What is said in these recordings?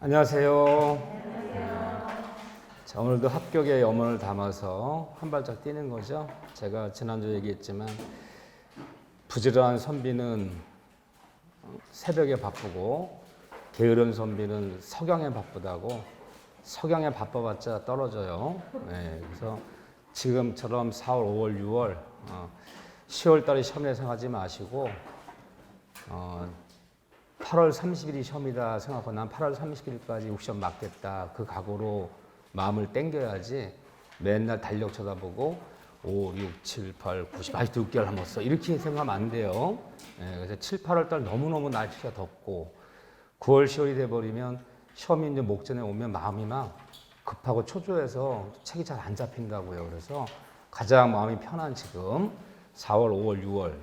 안녕하세요. 자, 오늘도 합격의 염원을 담아서 한 발짝 뛰는 거죠. 제가 지난주 얘기했지만 부지런한 선비는 새벽에 바쁘고 게으른 선비는 석양에 바쁘다고. 석양에 바빠봤자 떨어져요. 네, 그래서 지금처럼 4월, 5월, 6월, 10월 달에 시험 예상하지 마시고 8월 30일이 시험이다 생각하고 난 8월 30일까지 6시험 맞겠다 그 각오로 마음을 땡겨야지 맨날 달력 쳐다보고 5, 6, 7, 8, 9, 10 아직도 6개월 남았어 이렇게 생각하면 안 돼요. 네, 그래서 7, 8월 달 너무너무 날씨가 덥고 9월, 10월이 돼버리면 시험이 이제 목전에 오면 마음이 막 급하고 초조해서 책이 잘 안 잡힌다고요. 그래서 가장 마음이 편한 지금 4월, 5월, 6월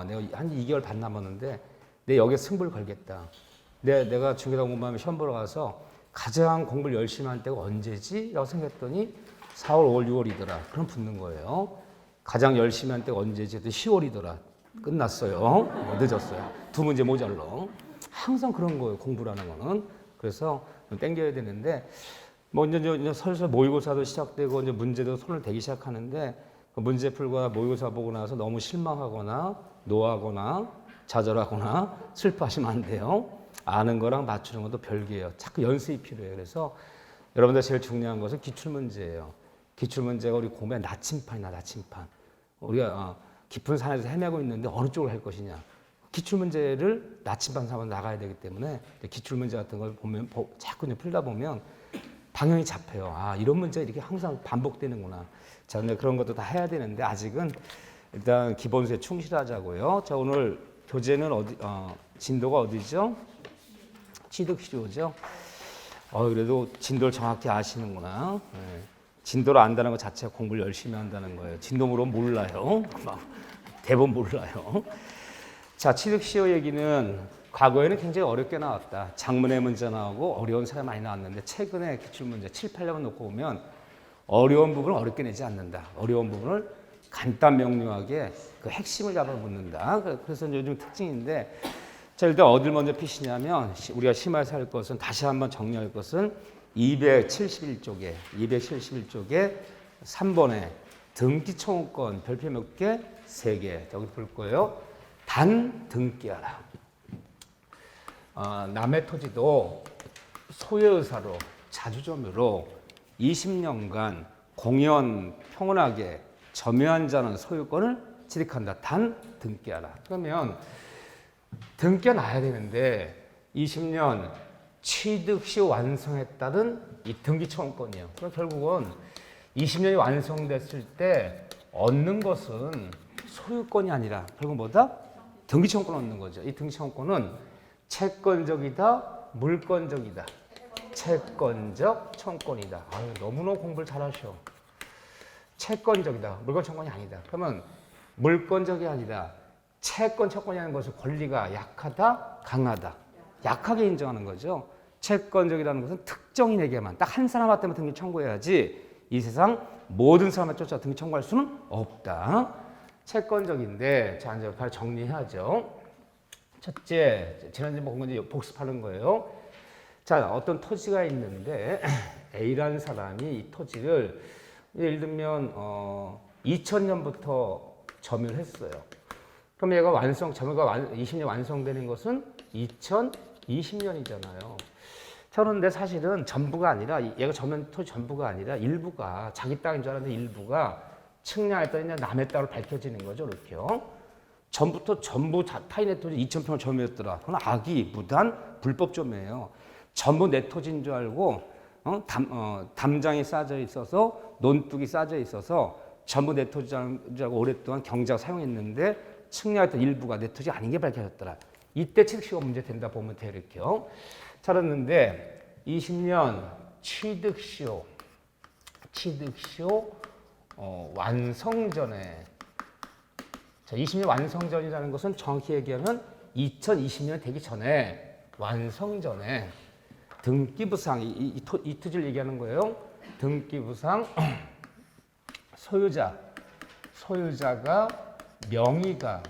내가 한 2개월 반 남았는데 내 여기에 승부를 걸겠다. 내가 중개당 공부하면 시험 보러 가서 가장 공부를 열심히 할 때가 언제지? 라고 생각했더니 4월, 5월, 6월이더라. 그럼 붙는 거예요. 가장 열심히 할 때가 언제지? 했더니 10월이더라. 끝났어요. 늦었어요. 두 문제 모자러. 항상 그런 거예요. 공부라는 거는. 그래서 땡겨야 되는데 뭐 이제 슬슬 모의고사도 시작되고 이제 문제도 손을 대기 시작하는데 그 문제 풀거나 모의고사 보고 나서 너무 실망하거나 노하거나 좌절하거나 슬퍼하시면 안 돼요. 아는 거랑 맞추는 것도 별개예요. 자꾸 연습이 필요해요. 그래서 여러분들 제일 중요한 것은 기출문제예요. 기출문제가 우리 공부의 나침판이나 나침판. 우리가 깊은 산에서 헤매고 있는데 어느 쪽을 할 것이냐. 기출문제를 나침반 삼아 나가야 되기 때문에 기출문제 같은 걸 보면 자꾸 풀다 보면 방향이 잡혀요. 이런 문제 이렇게 항상 반복되는구나. 자, 근데 그런 것도 다 해야 되는데 아직은 일단 기본수에 충실하자고요. 자, 오늘 교재는 진도가 어디죠? 취득시효죠. 그래도 진도를 정확히 아시는구나. 네. 진도를 안다는 것 자체가 공부를 열심히 한다는 거예요. 진도 물으면 몰라요. 대부분 몰라요. 자, 취득시효 얘기는 과거에는 굉장히 어렵게 나왔다. 작문의 문제 나오고 어려운 사례 많이 나왔는데 최근에 기출문제 7, 8년을 놓고 보면 어려운 부분을 어렵게 내지 않는다. 어려운 부분을 간단 명료하게 그 핵심을 잡아 묻는다. 그래서 요즘 특징인데 자, 일단 어딜 먼저 피시냐면 우리가 심화해서 할 것은 다시 한번 정리할 것은 271쪽에 3번에 등기청구권 별표 몇 개? 3개. 여기 볼 거예요. 단 등기하라. 남의 토지도 소유의사로 자주점유로 20년간 공연 평온하게 점유한 자는 소유권을 취득한다. 단 등기하라. 그러면 등기가 나야 되는데 20년 취득 시 완성에 따른 이 등기청구권이에요. 그럼 결국은 20년이 완성됐을 때 얻는 것은 소유권이 아니라 결국 뭐다? 등기청구권 얻는 거죠. 이 등기청구권은 채권적이다, 물권적이다. 채권적 청구권이다. 너무너무 공부를 잘하셔. 채권적이다. 물권 청구권이 아니다. 그러면 물권적이 아니라 채권 청구권이라는 것은 권리가 약하다, 강하다. 약하게 인정하는 거죠. 채권적이라는 것은 특정인에게만 딱 한 사람한테만 등기 청구해야지 이 세상 모든 사람한테 쫓아 등기 청구할 수는 없다. 채권적인데 자, 이제 바로 정리해야죠. 첫째, 지난주에 본 건 이제 복습하는 거예요. 자, 어떤 토지가 있는데 A라는 사람이 이 토지를 예를 들면 2000년부터 점유를 했어요. 그럼 얘가 점유가 20년 완성되는 것은 2020년이잖아요. 그런데 사실은 전부가 아니라 얘가 점유한 토지 전부가 아니라 일부가 자기 땅인 줄 알았는데 일부가 측량했더니 남의 땅으로 밝혀지는 거죠. 이렇게요. 전부 타인의 토지 2,000평을 점유했더라. 그건 악의, 무단, 불법 점유예요. 전부 내 토지인 줄 알고 담장이 싸져 있어서 논둑이 싸져 있어서 전부 내 토지인 줄 알고 오랫동안 경작 사용했는데 측량했던 일부가 내 토지 아닌 게 밝혀졌더라. 이때 취득시효 문제 된다 보면 돼요. 이렇게요. 잘했는데 20년 취득시효 완성 전에 자, 20년 완성 전이라는 것은 정확히 얘기하면 2020년 되기 전에 완성 전에 등기부상 이 토지를 얘기하는 거예요. 등기부상 소유자가 명의가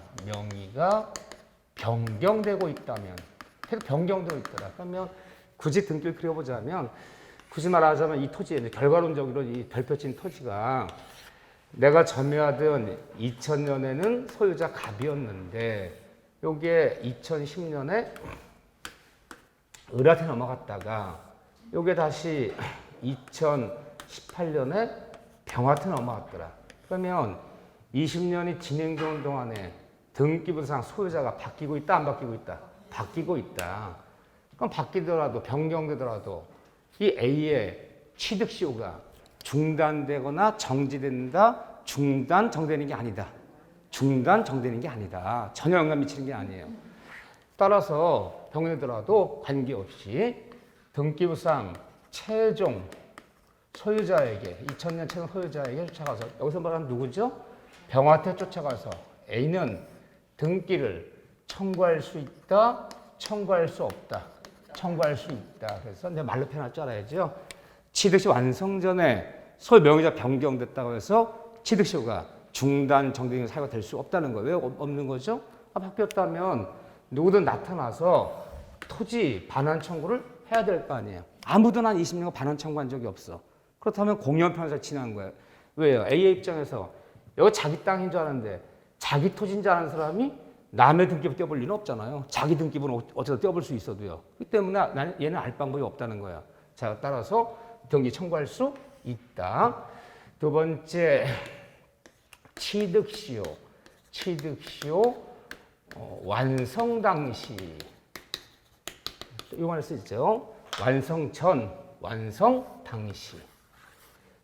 변경되고 있다면 계속 변경되고 있더라. 그러면 굳이 등기를 그려보자면 굳이 말하자면 이 토지에 결과론적으로 이 별표친 토지가 내가 점유하던 2000년에는 소유자 갑이었는데 요게 2010년에 을한테 넘어갔다가 요게 다시 2018년에 병한테 넘어갔더라. 그러면 20년이 진행되는 동안에 등기부상 소유자가 바뀌고 있다, 안 바뀌고 있다? 바뀌고 있다. 그럼 바뀌더라도 변경되더라도 이 A의 취득시효가 중단되거나 정지된다, 중단, 정되는 게 아니다. 중단, 정되는 게 아니다. 전혀 영향 미치는 게 아니에요. 따라서 병행되더라도 관계없이 등기부상 최종 소유자에게 2000년 최종 소유자에게 쫓아가서 여기서 말하는 누구죠? 병한테 쫓아가서 A는 등기를 청구할 수 있다, 청구할 수 없다. 청구할 수 있다. 그래서 내가 말로 표현할 줄 알아야죠. 취득시 완성 전에 소유 명의자 변경됐다고 해서 취득시효가 중단, 정지 사유가 될 수 없다는 거예요. 왜 없는 거죠? 바뀌었다면 누구든 나타나서 토지 반환 청구를 해야 될 거 아니에요. 아무도 난 20년 반환 청구한 적이 없어. 그렇다면 공연편에서 지난 거예요. 왜요? A의 입장에서 여기 자기 땅인 줄 아는데 자기 토지인 줄 아는 사람이 남의 등기부 떼어볼 리는 없잖아요. 자기 등기부는 어쩌다 떼어볼 수 있어도요. 그렇기 때문에 얘는 알 방법이 없다는 거야. 자, 따라서 등기 청구할 수 있다. 두 번째, 취득시효. 완성 당시. 이거 할 수 있죠. 완성 전, 완성 당시.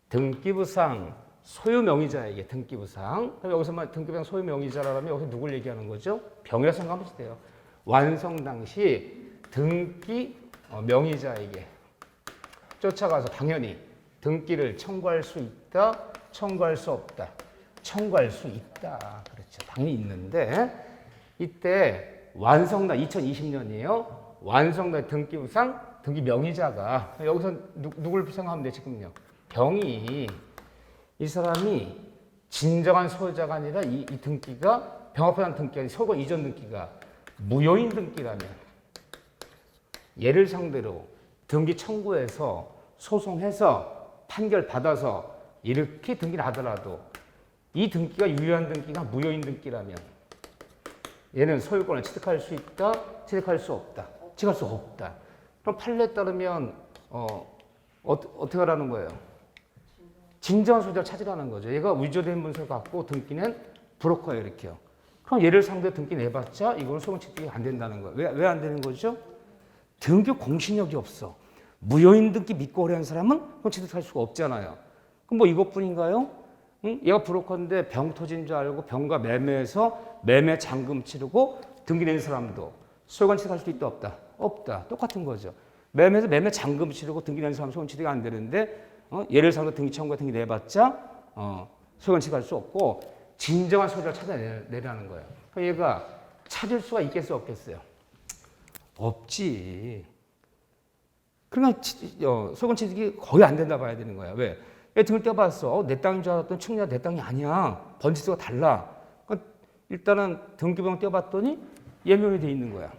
등기부상 소유 명의자에게 등기부상. 여기서만 등기부상 소유 명의자라면 여기서 누굴 얘기하는 거죠? 병이라 생각하면 돼요. 완성 당시 등기 명의자에게 쫓아가서 당연히 등기를 청구할 수 있다, 청구할 수 없다. 청구할 수 있다. 그렇죠. 당연히 있는데 이때 완성당 2020년이에요. 완성당 등기부상 등기 명의자가 여기서 누굴 생각하면 돼 지금요. 병이 이 사람이 진정한 소유자가 아니라 이 등기가 병합한 등기가 소유권 이전 등기가 무효인 등기라면 얘를 상대로 등기 청구해서 소송해서 판결 받아서 이렇게 등기를 하더라도 이 등기가 유효한 등기가 무효인 등기라면 얘는 소유권을 취득할 수 있다, 취득할 수 없다. 취득할 수 없다. 그럼 판례에 따르면 어떻게 하라는 거예요? 진정한 소유자를 찾으라는 거죠. 얘가 위조된 문서를 갖고 등기는 브로커예요, 이렇게요. 그럼 얘를 상대로 등기 내봤자 이거는 소유권 취득이 안 된다는 거예요. 왜 안 되는 거죠? 등기 공신력이 없어. 무효인 등기 믿고 거래한 사람은 그건 취득할 수가 없잖아요. 그럼 뭐 이것뿐인가요? 응? 얘가 브로커인데 병 토지인 줄 알고 병과 매매해서 매매 잔금 치르고 등기 낸 사람도 소유권 취득할 수도 있다, 없다? 없다. 똑같은 거죠. 매매해서 매매 잔금 치르고 등기 낸 사람 소유권 취득이 안 되는데 얘를 상대로 등기 청구에 등기 내봤자 소유권 취득할 수 없고 진정한 소유자를 찾아내라는 거예요. 그러니까 얘가 찾을 수가 있겠어요, 없겠어요? 없지. 그러니까 소유권 취득이 거의 안 된다 봐야 되는 거야. 왜? 얘 등을 떼어봤어. 내 땅인 줄 알았더니 측량이 내 땅이 아니야. 번지수가 달라. 그러니까 일단은 등기부랑 떼어봤더니 예명이 돼 있는 거야.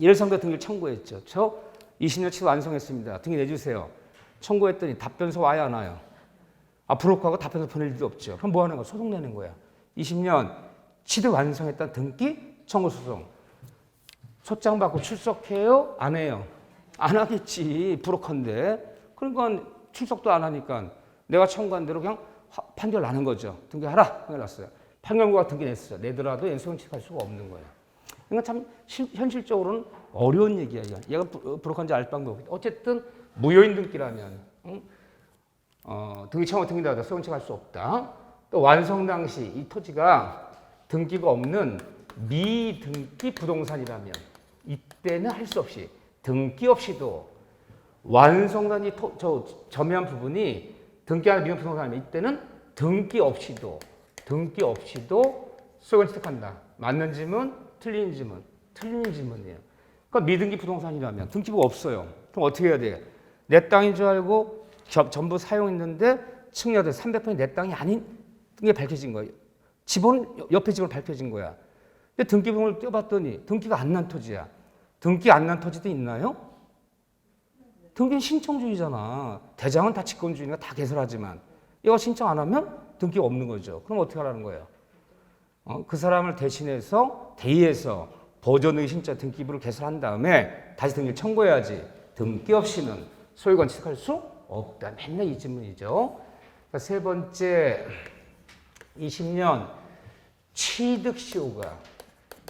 얘를 상대로 등기를 청구했죠. 저 20년 치도 완성했습니다. 등기 내주세요. 청구했더니 답변서 와야 안 와요. 브로커하고 답변서 보낼 일도 없죠. 그럼 뭐 하는 거야? 소송 내는 거야. 20년 취득 완성했다 등기 청구 소송. 소장 받고 출석해요? 안 해요? 안 하겠지. 브로커인데. 그러니까 출석도 안 하니까 내가 청구한 대로 그냥 판결 나는 거죠. 등기하라. 판결 났어요. 판결문과 등기 냈어요. 내더라도 소유권 취득할 수가 없는 거예요. 그러니까 참 현실적으로는 어려운 얘기야. 얘가 브로커인지 알 방법 없겠다. 어쨌든 무효인 등기라면 등기 청구 등기하다 소유권 취득할 수 없다. 또 완성 당시 이 토지가 등기가 없는 미등기 부동산이라면 이때는 할 수 없이 등기 없이도 완성단이 점유한 부분이 등기하는 미용 부동산이면 이때는 등기 없이도 소유권 취득한다. 맞는 지문, 틀린 지문, 틀린 지문이에요. 그러니까 미등기 부동산이라면 등기부가 없어요. 그럼 어떻게 해야 돼요? 내 땅인 줄 알고 전부 사용했는데 측량돼 300평이 내 땅이 아닌 게 밝혀진 거예요. 집은 옆에 집은 밝혀진 거야. 근데 등기부를 떼어봤더니 등기가 안 난 토지야. 등기 안 난 토지도 있나요? 등기는 신청주의잖아. 대장은 다 직권주의니까 다 개설하지만 이거 신청 안 하면 등기가 없는 거죠. 그럼 어떻게 하라는 거예요? 그 사람을 대신해서 대의해서 보존등기 신청 등기부를 개설한 다음에 다시 등기를 청구해야지. 등기 없이는 소유권 취득할 수 없다. 맨날 이 질문이죠. 그러니까 세 번째 20년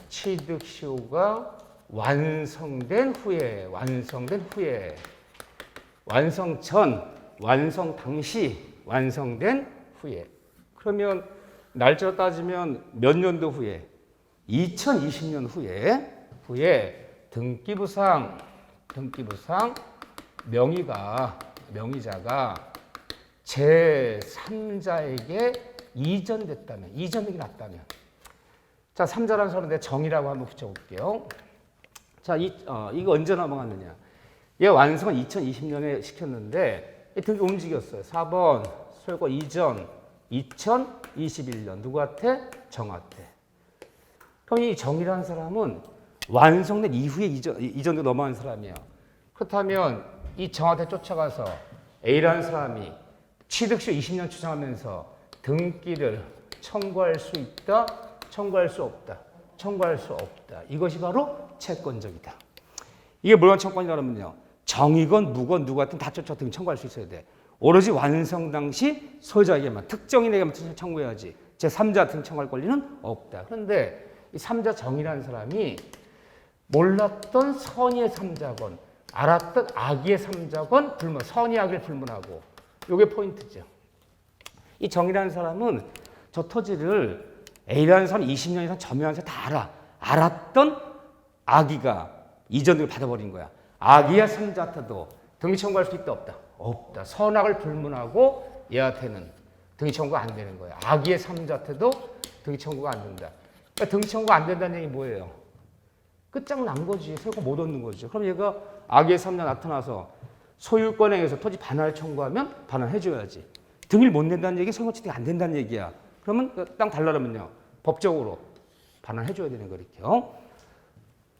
취득시효가 완성된 후에 완성 전, 완성 당시, 완성된 후에. 그러면 날짜로 따지면 몇 년도 후에? 2020년 후에 등기부상 명의자가 제3자에게 이전되기 났다면. 자, 3자라는 사람인데 정의라고 한번 붙여볼게요. 자, 이거 언제 넘어갔느냐? 얘 완성은 2020년에 시켰는데 등기 움직였어요. 4번 소유권 이전 2021년 누구한테? 정한테. 그럼 이 정이라는 사람은 완성된 이후에 이전도 넘어간 사람이에요. 그렇다면 이 정한테 쫓아가서 A라는 사람이 취득시효 20년 추정하면서 등기를 청구할 수 있다, 청구할 수 없다. 이것이 바로 채권적이다. 이게 뭐란 청구권이라면요. 정이건 무건 누구한테 다 쫓아 등기 청구할 수 있어야 돼. 오로지 완성 당시 소유자에게만 특정인에게만 청구해야지. 제3자 등기 청구할 권리는 없다. 그런데 이 3자 정이라는 사람이 몰랐던 선의의 3자건 알았던 악의의 3자건 선의 악의를 불문하고 이게 포인트죠. 이 정이라는 사람은 저 토지를 A라는 사람이 20년 이상 점유하면서 다 알아. 알았던 악의가 이전을 받아버린 거야. 악의의 3자한테도 등기 청구할 수 있다 없다? 없다. 선악을 불문하고 얘한테는 등기 청구가 안 되는 거야. 악의의 3자한테도 등기 청구가 안 된다. 그러니까 등기 청구가 안 된다는 얘기 뭐예요? 끝장난 거지. 소유권 못 얻는 거죠. 그럼 얘가 악의의 3자 나타나서 소유권에 의해서 토지 반환을 청구하면 반환해줘야지. 등기를 못 낸다는 얘기 소유권 취득이 안 된다는 얘기야. 그러면 땅 달라면요 법적으로 반환해줘야 되는 거니까요.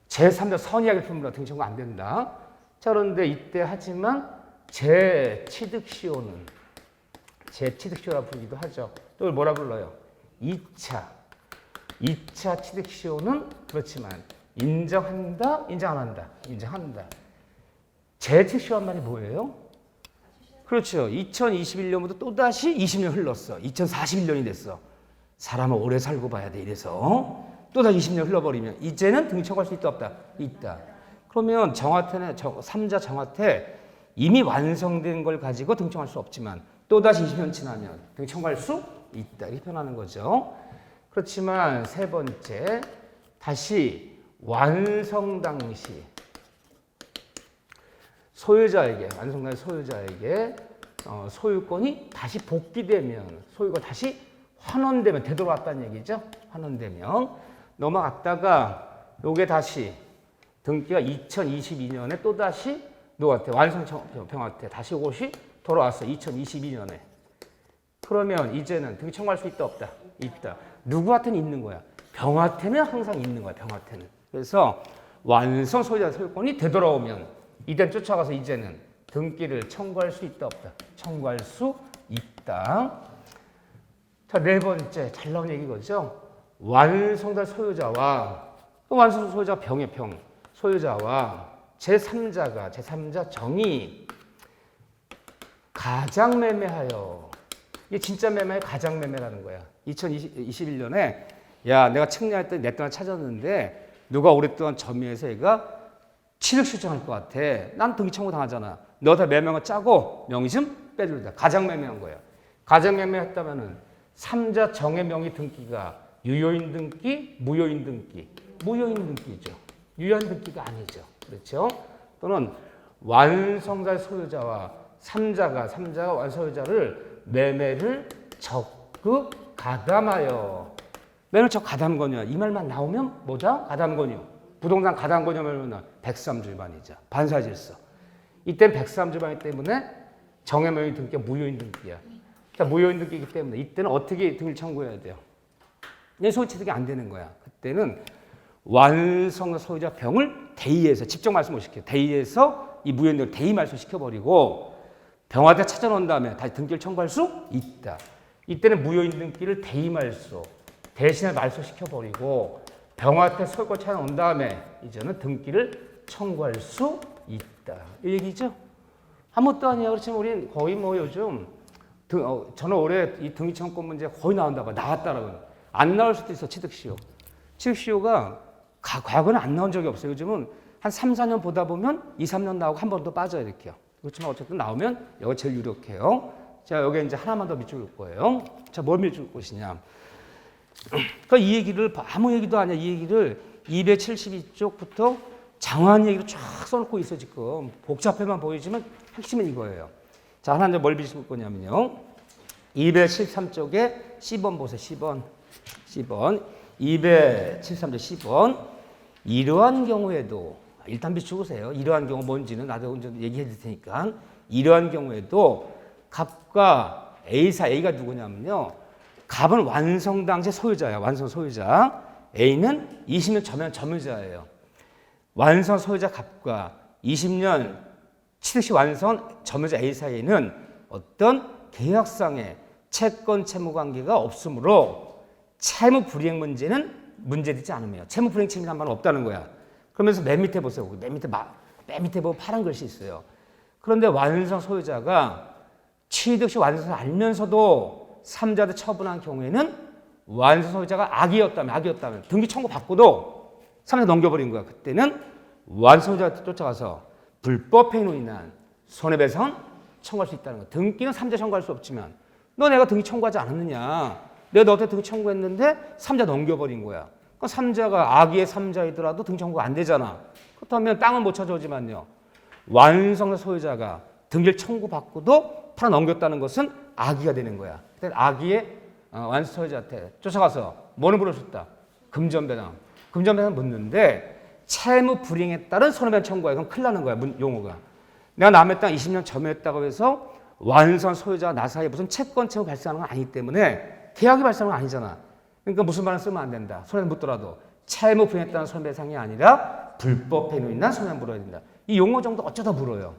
제3자 선의악을 품으라 등기 청구 안 된다. 자, 그런데 이때 하지만 제취득시효라고 부르기도 하죠. 또 뭐라 불러요? 2차 취득시효는 그렇지만 인정한다, 인정 안 한다? 인정한다. 제취득시효란 말이 뭐예요? 그렇죠. 2021년부터 또다시 20년 흘렀어. 2041년이 됐어. 사람은 오래 살고 봐야 돼. 이래서 또다시 20년 흘러버리면 이제는 등기 청구할 수 있다 없다? 있다. 그러면 3자 정한테 이미 완성된 걸 가지고 등기 청구할 수 없지만 또다시 20년 지나면 등기 청구할 수 있다. 이렇게 표현하는 거죠. 그렇지만 세 번째 다시 완성 당시 완성 당시 소유자에게 소유권이 다시 복귀되면 소유가 다시 환원되면 되돌아왔다는 얘기죠. 환원되면 넘어갔다가 요게 다시 등기가 2022년에 또다시 누구한테? 완성병한테 다시 이것이 돌아왔어. 2022년에. 그러면 이제는 등기 청구할 수 있다 없다? 있다. 누구한테는 있는 거야? 병한테는 항상 있는 거야. 병한테는. 그래서 완성 소유자 소유권이 되돌아오면 이때 쫓아가서 이제는 등기를 청구할 수 있다 없다? 청구할 수 있다. 자, 네 번째 잘 나온 얘기거죠. 완성된 소유자와 완성 소유자 병의 병 소유자와 제3자 정이 가장매매하여 이게 진짜 매매의 가장매매라는 거야. 2021년에 야 내가 측량할 때 내 땅을 찾았는데 누가 오랫동안 점유해서 얘가 취득 신청할 것 같아. 난 등기 청구 당하잖아. 너 다 매매한 거 짜고 명의 좀 빼줄다. 가장매매한 거야. 가장매매했다면은 3자 정의 명의 등기가 유효인 등기, 무효인 등기. 무효인 등기죠. 유효한 등기가 아니죠. 그렇죠? 또는 완성자 소유자와 3자가 완소유자를 매매를 적극 가담하여. 매매를 적극 가담권유. 이 말만 나오면 뭐다? 가담권유. 부동산 가담권유면 백삼주의반이죠. 반사질서. 이때는 백삼주의반이기 때문에 정의 명의 등기가 무효인 등기야. 그러니까 무효인 등기이기 때문에 이때는 어떻게 등기를 청구해야 돼요? 소유 취득이 안 되는 거야. 그때는 완성 소유자 병을 대의에서 직접 말씀 못 시켜요. 대의에서 이 무효인을 대의 말소 시켜버리고 병화태 찾아놓은 다음에 다시 등기를 청구할 수 있다. 이때는 무효인 등기를 대의 말소 대신에 말소 시켜버리고 병화태 소유권 찾아놓은 다음에 이제는 등기를 청구할 수 있다. 이 얘기죠. 아무것도 아니야. 그렇지만 우리는 거의 뭐 요즘 저는 올해 이 등기 청구권 문제 거의 나온다고 나왔다라고 안 나올 수도 있어. 취득시효. 취득시효가 과거는 안 나온 적이 없어요. 요즘은 한 3, 4년 보다 보면 2, 3년 나오고 한 번 더 빠져요. 이렇게요. 그렇지만 어쨌든 나오면 이거 제일 유력해요. 자, 여기 이제 하나만 더 밑줄 거예요. 자, 뭘 밑줄 것이냐. 그러니까 이 얘기를 아무 얘기도 아니야. 이 얘기를 272쪽부터 장황한 얘기로 쫙 써놓고 있어 지금. 복잡해만 보이지만 핵심은 이거예요. 자, 하나 이제 뭘 비실 거냐면요. 273쪽에 10번 보세요. 10번. 273쪽 10번. 이러한 경우에도 일단 비추세요. 이러한 경우 뭔지는 나도 얘기해 줄 테니까. 이러한 경우에도 갑과 A사, A가 누구냐면요. 갑은 완성 당시 소유자야. 완성 소유자. A는 20년 전면 점유자예요. 완성 소유자 갑과 20년 취득시 완성 점유자 A 사이에는 어떤 계약상의 채권 채무 관계가 없으므로 채무 불이행 문제는 문제되지 않으며 채무 불이행 책임이란 말은 없다는 거야. 그러면서 맨 밑에 보세요. 맨 밑에 보면 파란 글씨 있어요. 그런데 완성 소유자가 취득시 완성을 알면서도 3자들 처분한 경우에는 완성 소유자가 악이었다면 등기 청구 받고도 3자 넘겨버린 거야. 그때는 완성 소유자한테 쫓아가서 불법 행위로 인한 손해배상 청구할 수 있다는 거야. 등기는 3자 청구할 수 없지만 너 내가 등기 청구하지 않았느냐. 내가 너한테 등기 청구했는데 3자 넘겨버린 거야. 그럼 3자가 악의의 3자이더라도 등기 청구가 안 되잖아. 그렇다면 땅은 못 찾아오지만요. 완성 소유자가 등기를 청구받고도 팔아 넘겼다는 것은 악의가 되는 거야. 악의의 완성 소유자한테 쫓아가서 뭐를 물어줬다? 금전배상. 금전배상 묻는데 채무 불이행에 따른 손해배상 청구야. 그럼 큰일 나는 거야. 용어가. 내가 남의 땅 20년 점유했다고 해서 완성 소유자와 나 사이에 무슨 채권 채무 발생하는 건 아니기 때문에 계약이 발생하는 건 아니잖아. 그러니까 무슨 말을 쓰면 안 된다. 손해배상 묻더라도 채무 불이행에 따른 손해배상이 아니라 불법 행위로 인한 손해배상 물어야 된다. 이 용어 정도 어쩌다 물어요.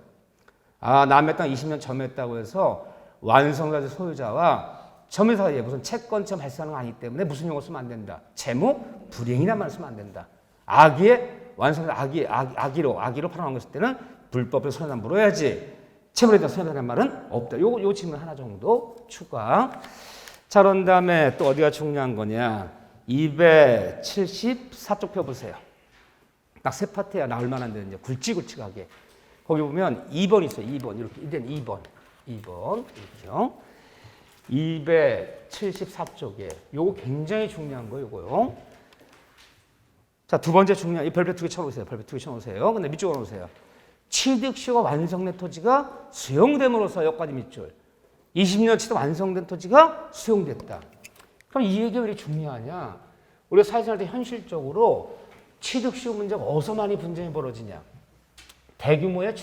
아, 남의 땅 20년 점유했다고 해서 완성자 소유자와 점유 사이에 무슨 채권 채무 발생하는 건 아니기 때문에 무슨 용어 쓰면 안 된다. 채무 불이행이란 말을 쓰면 안 된다. 악의의 완성자 악의로 팔아넘은 것일 때는 불법의 손해배상 물어야지. 채무에 대한 손해배상이라는 말은 없다. 요 질문 하나 정도 추가. 자, 그런 다음에 또 어디가 중요한 거냐. 274쪽 펴 보세요. 딱 세 파트야 나올 만한데 이제 굵직굵직하게. 거기 보면 2번 있어요. 2번 이렇게. 이젠 2번 이렇게요. 274쪽에 요거 굉장히 중요한 거예요. 요거요. 자, 두 번째 중요한 이 별표 두 개 쳐보세요. 별표 두 개 쳐놓으세요. 근데 밑줄로 놓으세요. 취득시효가 완성된 토지가 수용됨으로써 여기까지 밑줄. 20년 취득 완성된 토지가 수용됐다. 그럼 이 얘기가 왜 이렇게 중요하냐? 우리가 사회생활 때 현실적으로 취득시효 문제가 어디서 많이 분쟁이 벌어지냐? 대규모의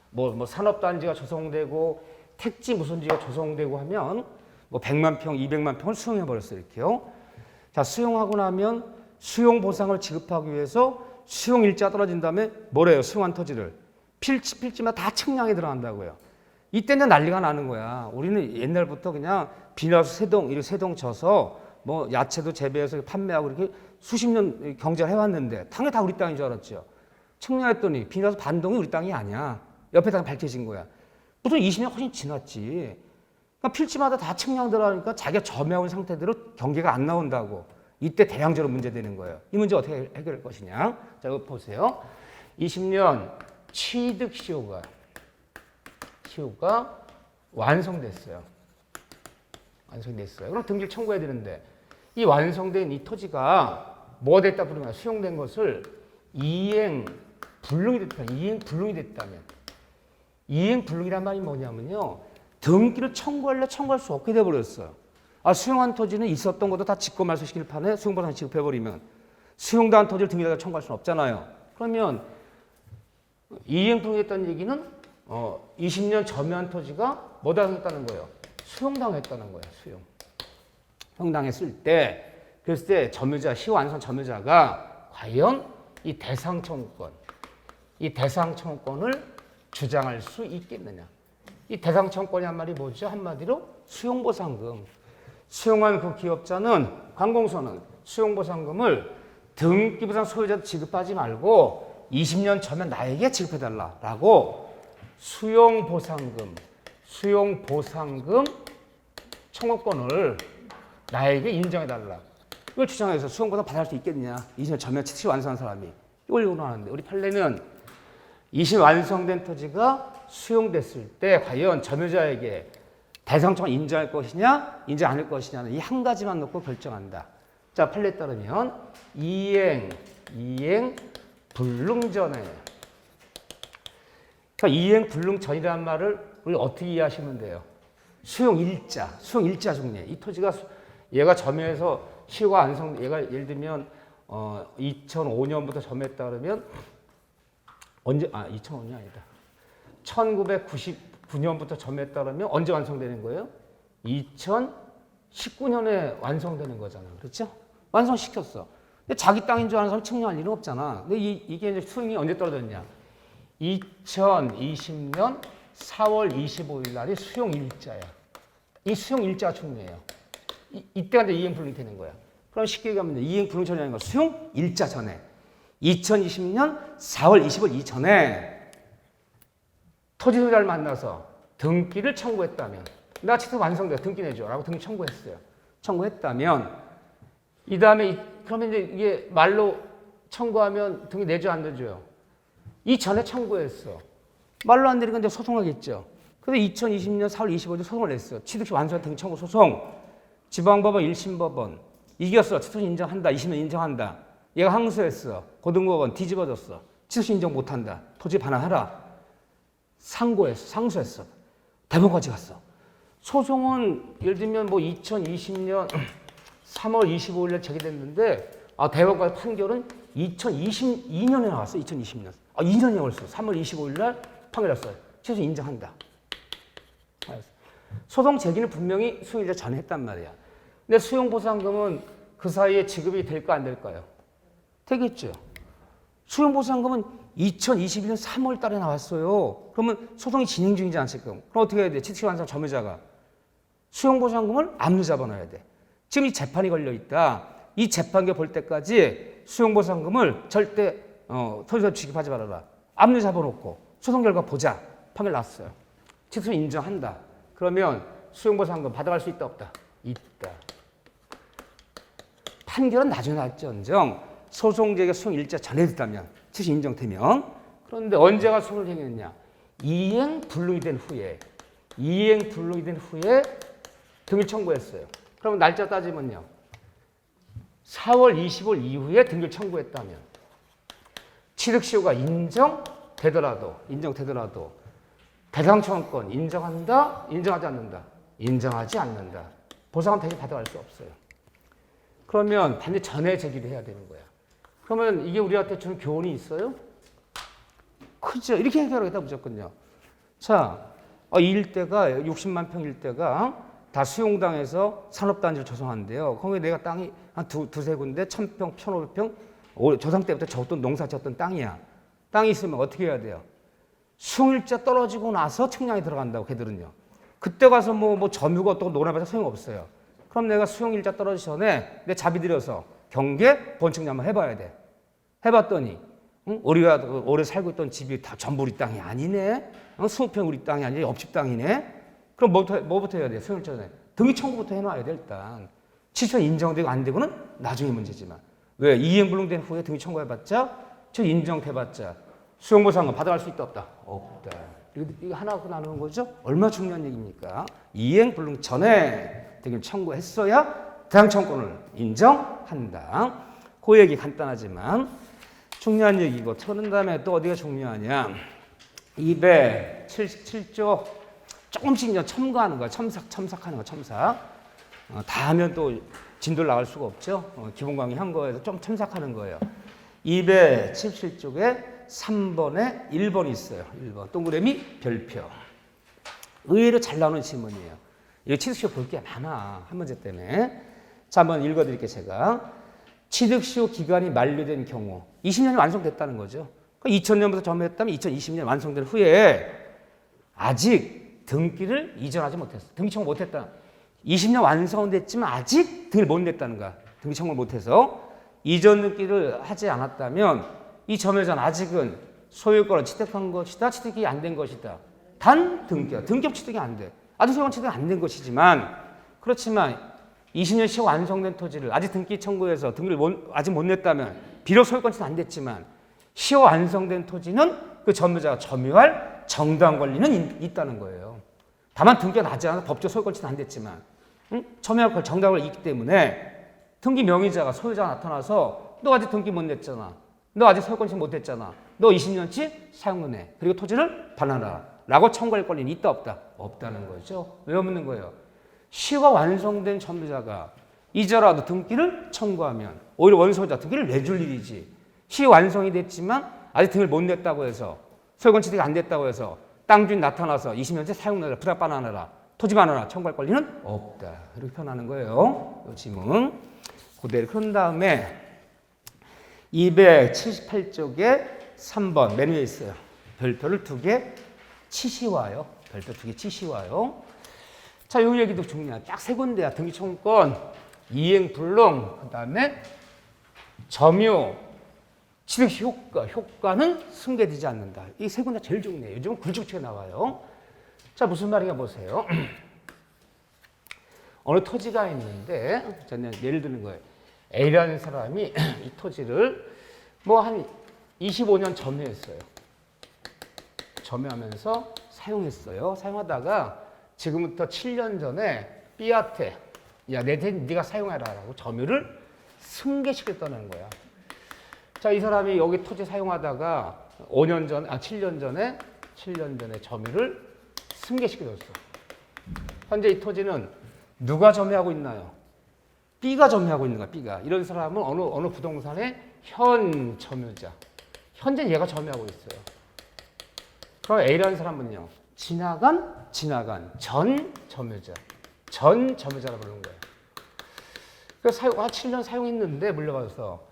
뭐 산업단지가 조성되고 택지 무슨지가 조성되고 하면 뭐 100만 평, 200만 평을 수용해 버렸어요. 이렇게요. 자, 수용하고 나면 수용 보상을 지급하기 위해서 수용 일자 떨어진 다음에 뭐래요? 수용한 토지를 필지마다 다 측량에 들어간다고요. 이때는 난리가 나는 거야. 우리는 옛날부터 그냥 비닐하우스 세동 져서 뭐 야채도 재배해서 판매하고 이렇게 수십 년 경제를 해왔는데 당연히 다 우리 땅인 줄 알았죠. 측량했더니 비닐하우스 반동이 우리 땅이 아니야. 옆에 땅이 밝혀진 거야. 보통 20년 훨씬 지났지. 그러니까 필지마다 다 측량 들어가니까 자기가 점유하고 있는 상태대로 경계가 안 나온다고. 이때 대량적으로 문제되는 거예요. 이 문제 어떻게 해결할 것이냐. 자, 이거 보세요. 20년 취득시효가 완성됐어요. 그럼 등기를 청구해야 되는데 이 완성된 이 토지가 뭐 됐다 부르는 거야? 수용된 것을 이행 불능이 됐다면 이행 불능이란 말이 뭐냐면요. 등기를 청구할 수 없게 돼버렸어요. 아, 수용한 토지는 있었던 것도 다 직권 말소시킬 판에 수용보상 지급해버리면 수용당한 토지를 등기에다가 청구할 수는 없잖아요. 그러면 이행 불능했다는 얘기는 20년 점유한 토지가 뭐 당했다는 거예요? 수용당했다는 거예요. 수용당했을 때 그랬을 때 점유자 시효 완성 점유자가 과연 이 대상 청구권 이 대상청구권을 주장할 수 있겠느냐. 이 대상청구권이란 말이 뭐죠? 한마디로 수용보상금. 수용한 그 기업자는, 관공서는 수용보상금을 등기부상 소유자한테 지급하지 말고 20년 전에 나에게 지급해달라라고 수용보상금 청구권을 나에게 인정해달라. 이걸 주장해서 수용보상 받을 수 있겠느냐. 20년 전에 치치 완성한 사람이. 이걸 요구하는데 우리 판례는 20년 완성된 토지가 수용됐을 때 과연 점유자에게 대상청을 인정할 것이냐 인정 안 할 것이냐는 이 한 가지만 놓고 결정한다. 자, 판례에 따르면 이행 불능 전에, 그러니까 이행 불능 전이라는 말을 우리 어떻게 이해하시면 돼요? 수용 일자 중에 이 토지가 얘가 점유해서 시효가 완성, 얘가 예를 들면 2005년부터 점유했다 그러면 언제 2005년 아니다. 1999년부터 점유했다 그러면 언제 완성되는 거예요? 2019년에 완성되는 거잖아. 그렇죠? 완성시켰어. 근데 자기 땅인 줄 아는 사람 측량할 일은 없잖아. 근데 이게 이제 수익이 언제 떨어졌냐? 2020년 4월 25일 날이 수용일자야. 이 수용일자가 중요해요. 이때가 이제 이행불능이 되는 거야. 그럼 쉽게 얘기하면 이행불능 전이라는 건 수용일자 전에 2020년 4월 25일 이전에 토지소유자를 만나서 등기를 청구했다면, 나 취득 완성돼 등기 내줘 라고 등기 청구했어요. 청구했다면 이 다음에 그러면 이제 이게 말로 청구하면 등기 내줘 안 내줘요? 이전에 청구했어. 말로 안 내리면 이제 소송하겠죠. 그래서 2020년 4월 25일 소송을 냈어요. 취득시 완성한 등기 청구 소송. 지방법원 1심법원 이겼어. 취득시 인정한다. 20년 인정한다. 얘가 항소했어. 고등법원 뒤집어졌어. 취득시 인정 못한다. 토지 반환하라. 상소했어. 대법원까지 갔어. 소송은 예를 들면 뭐 2020년 3월 25일에 제기됐는데 대법관 판결은 2022년에 나왔어. 2020년. 2년이 걸렸어. 3월 25일 날 판결 났어요. 취득시 인정한다. 소송 제기는 분명히 수용일자 전에 했단 말이야. 근데 수용보상금은 그 사이에 지급이 될까 안 될까요? 되겠죠. 수용보상금은 2021년 3월 달에 나왔어요. 그러면 소송이 진행 중이지 않습니까? 그럼 어떻게 해야 돼? 취득시 완성 점유자가 수용보상금을 압류 잡아놔야 돼. 지금 이 재판이 걸려 있다. 이 재판기 볼 때까지 수용보상금을 절대 토지소유자 지급하지 말아라. 압류 잡아놓고 소송 결과 보자. 판결 났어요. 취득시 인정한다. 그러면 수용보상금 받아갈 수 있다 없다? 있다. 판결은 나중에 날지언정 소송 제기가 수용일자 전에 됐다면 취득시 인정되면. 그런데 언제가 소송을 제기했냐? 이행 불능이 된 후에 등기 청구했어요. 그러면 날짜 따지면요. 4월 25일 이후에 등기를 청구했다면 취득시효가 인정되더라도 대상청구권 인정한다? 인정하지 않는다? 인정하지 않는다. 보상은 다시 받아갈 수 없어요. 그러면 반드시 전에 제기를 해야 되는 거야. 그러면 이게 우리한테 주는 교훈이 있어요? 크죠. 이렇게 해결하겠다 무조건요. 자, 이 일대가 60만 평 일대가 다 수용당해서 산업단지를 조성한대요. 거기 내가 땅이 한 두세 군데 1000평, 1500평 조상 때부터 졌던 농사 졌던 땅이야. 땅이 있으면 어떻게 해야 돼요? 수용일자 떨어지고 나서 측량이 들어간다고 걔들은요. 그때 가서 뭐 점유가 또 논해봐서 소용없어요. 그럼 내가 수용일자 떨어지기 전에 내 자비 들여서 경계 본측량 한번 해봐야 돼. 해봤더니 우리가 오래 살고 있던 집이 다 전부 우리 땅이 아니네. 20평 우리 땅이 아니라 옆집 땅이네. 그럼 뭐부터 해야 돼? 수용일자 전에 등기 청구부터 해놔야 돼. 일단 취득 인정되고 안 되고는 나중에 문제지만 왜? 이행불능된 후에 등기 청구해봤자 저 인정돼봤자 수용보상금 받아갈 수 있다 없다? 없다. 이거 하나 갖고 나누는 거죠? 얼마나 중요한 얘기입니까? 이행불능 전에 등기를 청구했어야 대상청구권을 인정한다. 그 얘기 간단하지만 중요한 얘기고 그런 다음에 또 어디가 중요하냐? 277조 조금씩 첨가하는 거야. 첨삭하는 거야. 첨삭. 다 하면 또 진도를 나갈 수가 없죠. 기본 강의 한 거에서 좀 첨삭하는 거예요. 277쪽에 3번에 1번이 있어요. 1번. 동그라미 별표. 의외로 잘 나오는 질문이에요. 이거 취득시효 볼 게 많아. 한 문제 때문에. 자, 한번 읽어드릴게요. 제가. 취득시효 기간이 만료된 경우 20년이 완성됐다는 거죠. 2000년부터 점유했다면 2020년 완성된 후에 아직 등기를 이전하지 못했어. 등기 청구 못했다. 20년 완성됐지만 아직 등기를 못 냈다는 거야. 등기 청구를 못해서 이전 등기를 하지 않았다면 이 점유자는 아직은 소유권을 취득한 것이다. 취득이 안 된 것이다. 단 등기야. 등기업 취득이 안 돼. 아직 소유권 취득이 안 된 것이지만 그렇지만 20년 시 완성된 토지를 아직 등기 청구해서 등기를 아직 못 냈다면 비록 소유권 취득 안 됐지만 시 완성된 토지는 그 점유자가 점유할 정당 권리는 있다는 거예요. 다만 등기가 나지 않아서 법적 소유권 취득 안 됐지만 점유할 정당 권리 있기 때문에 등기 명의자가 소유자가 나타나서 너 아직 등기 못 냈잖아. 너 아직 소유권 취득 못 했잖아. 너 20년치 사용을 해. 그리고 토지를 반환하라. 라고 청구할 권리는 있다 없다? 없다는 거죠. 왜 없는 거예요? 시가 완성된 점유자가 이제라도 등기를 청구하면 오히려 원소유자 등기를 내줄 일이지. 시 완성이 됐지만 아직 등기를 못 냈다고 해서 소유권 취득이 안 됐다고 해서 땅 주인 나타나서 20년째 사용하라, 부담 반환하라, 토지 반환하라 청구할 권리는 없다. 이렇게 표현하는 거예요. 이 지문. 그대로 그런 다음에 278쪽에 3번 맨 위에 있어요. 별표를 2개 치시와요. 별표 2개 치시와요. 자, 요 얘기도 중요해. 딱 세 군데야. 등기 청구권, 이행 불능, 그 다음에 점유, 취득 효과, 효과는 승계되지 않는다. 이 세 군데 제일 중요해요. 요즘은 굵직굵직하게 나와요. 자, 무슨 말인가 보세요. 어느 토지가 있는데, 저는 예를 드는 거예요. A라는 사람이 이 토지를 뭐 한 25년 점유했어요. 점유하면서 사용했어요. 사용하다가 지금부터 7년 전에 B한테 야, 네가 사용해라라고 점유를 승계시켰다는 거야. 자, 이 사람이 여기 토지 사용하다가 7년 전에 점유를 승계시켜줬어. 현재 이 토지는 누가 점유하고 있나요? B가 점유하고 있는 거야, B가. 이런 사람은 어느 부동산의 현 점유자. 현재 얘가 점유하고 있어요. 그럼 A라는 사람은요, 지나간 전 점유자라고 부르는 거예요. 그래서 7년 사용했는데 물려받아서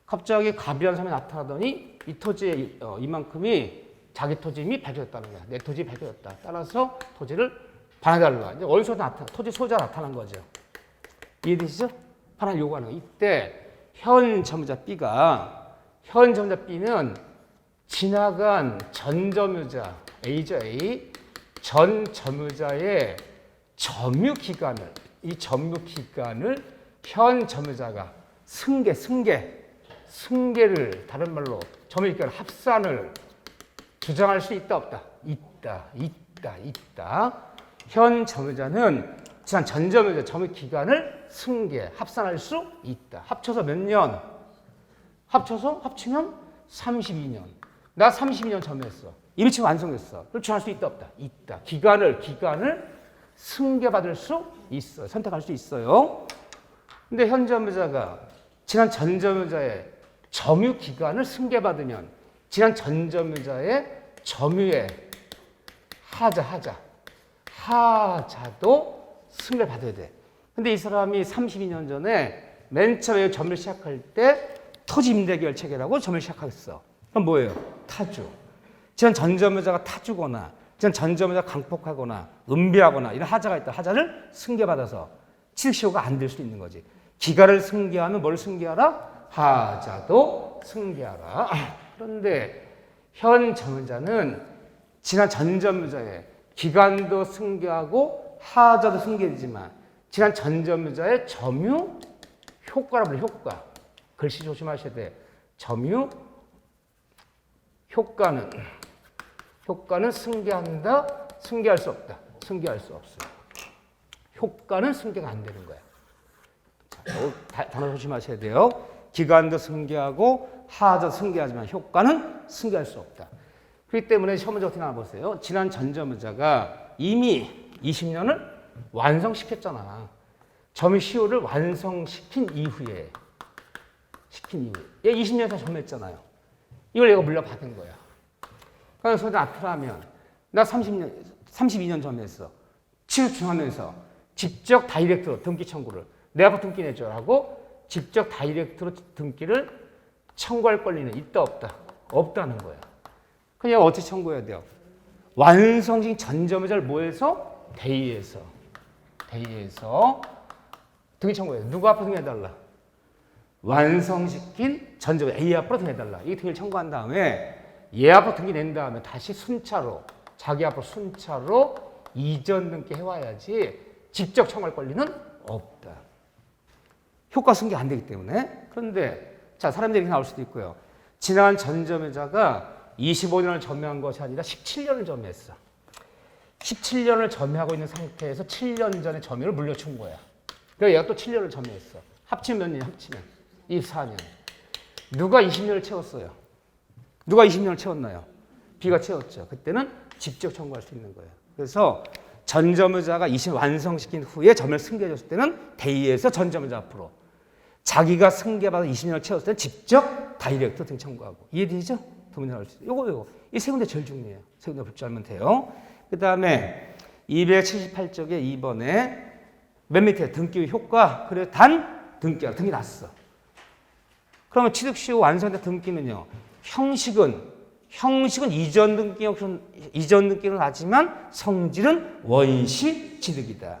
갑자기 갑이라는 사람이 나타나더니 이 토지의 이만큼이 자기 토지 이미 발견했다는 거야. 내 토지 발견했다. 따라서 토지를 반환해달라. 이제 토지 소유자가 나타난 거죠. 이해되시죠? 반환 요구하는 거. 이때 현 점유자 B는 지나간 전 점유자 A죠, A. 전 점유자의 점유 기간을 현 점유자가 승계를 다른 말로 점유 기간 합산을 주장할 수 있다 없다? 있다. 현 점유자는 지난 전 점유자 점유 기간을 합산할 수 있다. 합쳐서 몇 년? 합치면 32년. 나 32년 점유했어. 이미 지금 완성됐어. 그걸 주장할 수 있다 없다? 있다. 기간을 승계받을 수 있어요. 선택할 수 있어요. 근데 현 점유자가 지난 전 점유자의 점유 기간을 승계받으면 지난 전 점유자의 점유의 하자도 승계받아야 돼. 근데 이 사람이 32년 전에 맨 처음에 점유를 시작할 때 토지 임대계열 체계라고 점유를 시작했어. 그럼 뭐예요? 타주. 지난 전 점유자가 타주거나 지난 전 점유자가 강폭하거나 은비하거나 이런 하자가 있다. 하자를 승계받아서 취득시효가 안 될 수 있는 거지. 기간을 승계하면 뭘 승계하라? 하자도 승계하라. 그런데 현 점유자는 지난 전 점유자의 기간도 승계하고 하자도 승계되지만 지난 전 점유자의 점유 효과라고 불러요. 효과. 글씨 조심하셔야 돼. 점유 효과는 승계한다. 승계할 수 없다. 승계할 수 없어. 효과는 승계가 안 되는 거야. 자, 단어 조심하셔야 돼요. 기간도 승계하고 하자도 승계하지만 효과는 승계할 수 없다. 그렇기 때문에 시험 문제 어떻게 나와보세요. 지난 전 점유자가 이미 20년을 완성시켰잖아. 점유 시효를 완성시킨 이후에 얘 20년 다 점유했잖아요. 이걸 얘가 물려받은 거야. 그래서 나타나면 나 32년 점유했어. 취득 중하면서 직접 다이렉트로 등기 청구를 내 앞으로 등기 내줘라고 직접 다이렉트로 등기를 청구할 권리는 있다 없다? 없다는 거야. 그냥 어떻게 청구해야 돼요? 완성식 전점의자를 뭐해서? 대의에서 등기 청구해요. 누구 앞으로 등기해달라? 완성시킨 전점의 A 앞으로 등기해달라. 이 등기를 청구한 다음에 얘 앞으로 등기 낸 다음에 다시 순차로 자기 앞으로 순차로 이전 등기 해와야지 직접 청구할 권리는 없다. 효과 승계 안 되기 때문에. 그런데 자, 사람들이 이렇게 나올 수도 있고요. 지난 전점의자가 25년을 점유한 것이 아니라 17년을 점유했어. 17년을 점유하고 있는 상태에서 7년 전에 점유를 물려준 거야. 그러니까 얘가 또 7년을 점유했어. 합치면 몇 년? 합치면 24년. 누가 20년을 채웠어요? 누가 20년을 채웠나요? B가 채웠죠. 그때는 직접 청구할 수 있는 거예요. 그래서 전점의자가 20년 완성시킨 후에 점유를 승계해줬을 때는 대의에서 전점의자 앞으로, 자기가 승계받아 20년을 채웠을 때는 직접 다이렉트 등 청구하고. 이해되죠? 두 문제 나올 수 있어요. 요거. 이 세 군데 제일 중요해요. 세 군데 볼 줄 알면 돼요. 그 다음에 278쪽에 2번에 맨 밑에 등기 효과, 그래 단 등기야. 등기 났어. 그러면 취득시 후 완성된 등기는요. 형식은 이전 등기는 나지만 성질은 원시 취득이다.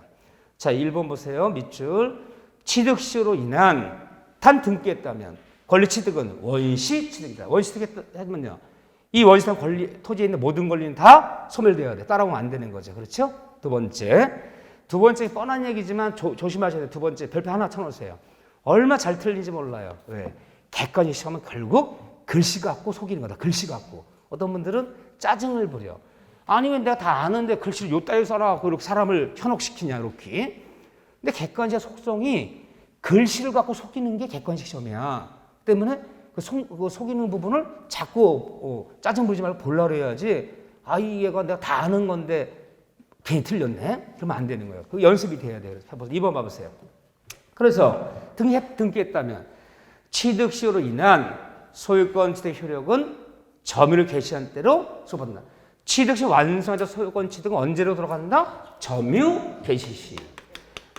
자, 1번 보세요. 밑줄. 취득 시효로 인한 단 등기했다면 권리 취득은 원시 취득이다. 원시 취득했다면요. 이 원시한 권리, 토지에 있는 모든 권리는 다 소멸되어야 돼. 따라오면 안 되는 거죠. 그렇죠? 두 번째 뻔한 얘기지만 조심하셔야 돼요. 두 번째 별표 하나 쳐놓으세요. 얼마 잘 틀린지 몰라요. 왜? 객관식 시험은 결국 글씨 갖고 속이는 거다. 글씨 갖고. 어떤 분들은 짜증을 부려. 아니면 내가 다 아는데 글씨를 요따위 써라고 이렇게 사람을 현혹시키냐 이렇게. 근데 객관식 속성이 글씨를 갖고 속이는 게 객관식 시험이야. 때문에 그 속이는 부분을 자꾸 짜증 부리지 말고 보려고 해야지. 아, 얘가 내가 다 아는 건데 괜히 틀렸네? 그러면 안 되는 거예요. 그 연습이 돼야 돼요. 해보세요. 2번 봐보세요. 그래서 등기했다면 취득 시효로 인한 소유권 취득 효력은 점유를 개시한 때로 소급한다. 취득 시 완성하자 소유권 취득은 언제로 돌아간다? 점유 개시 시.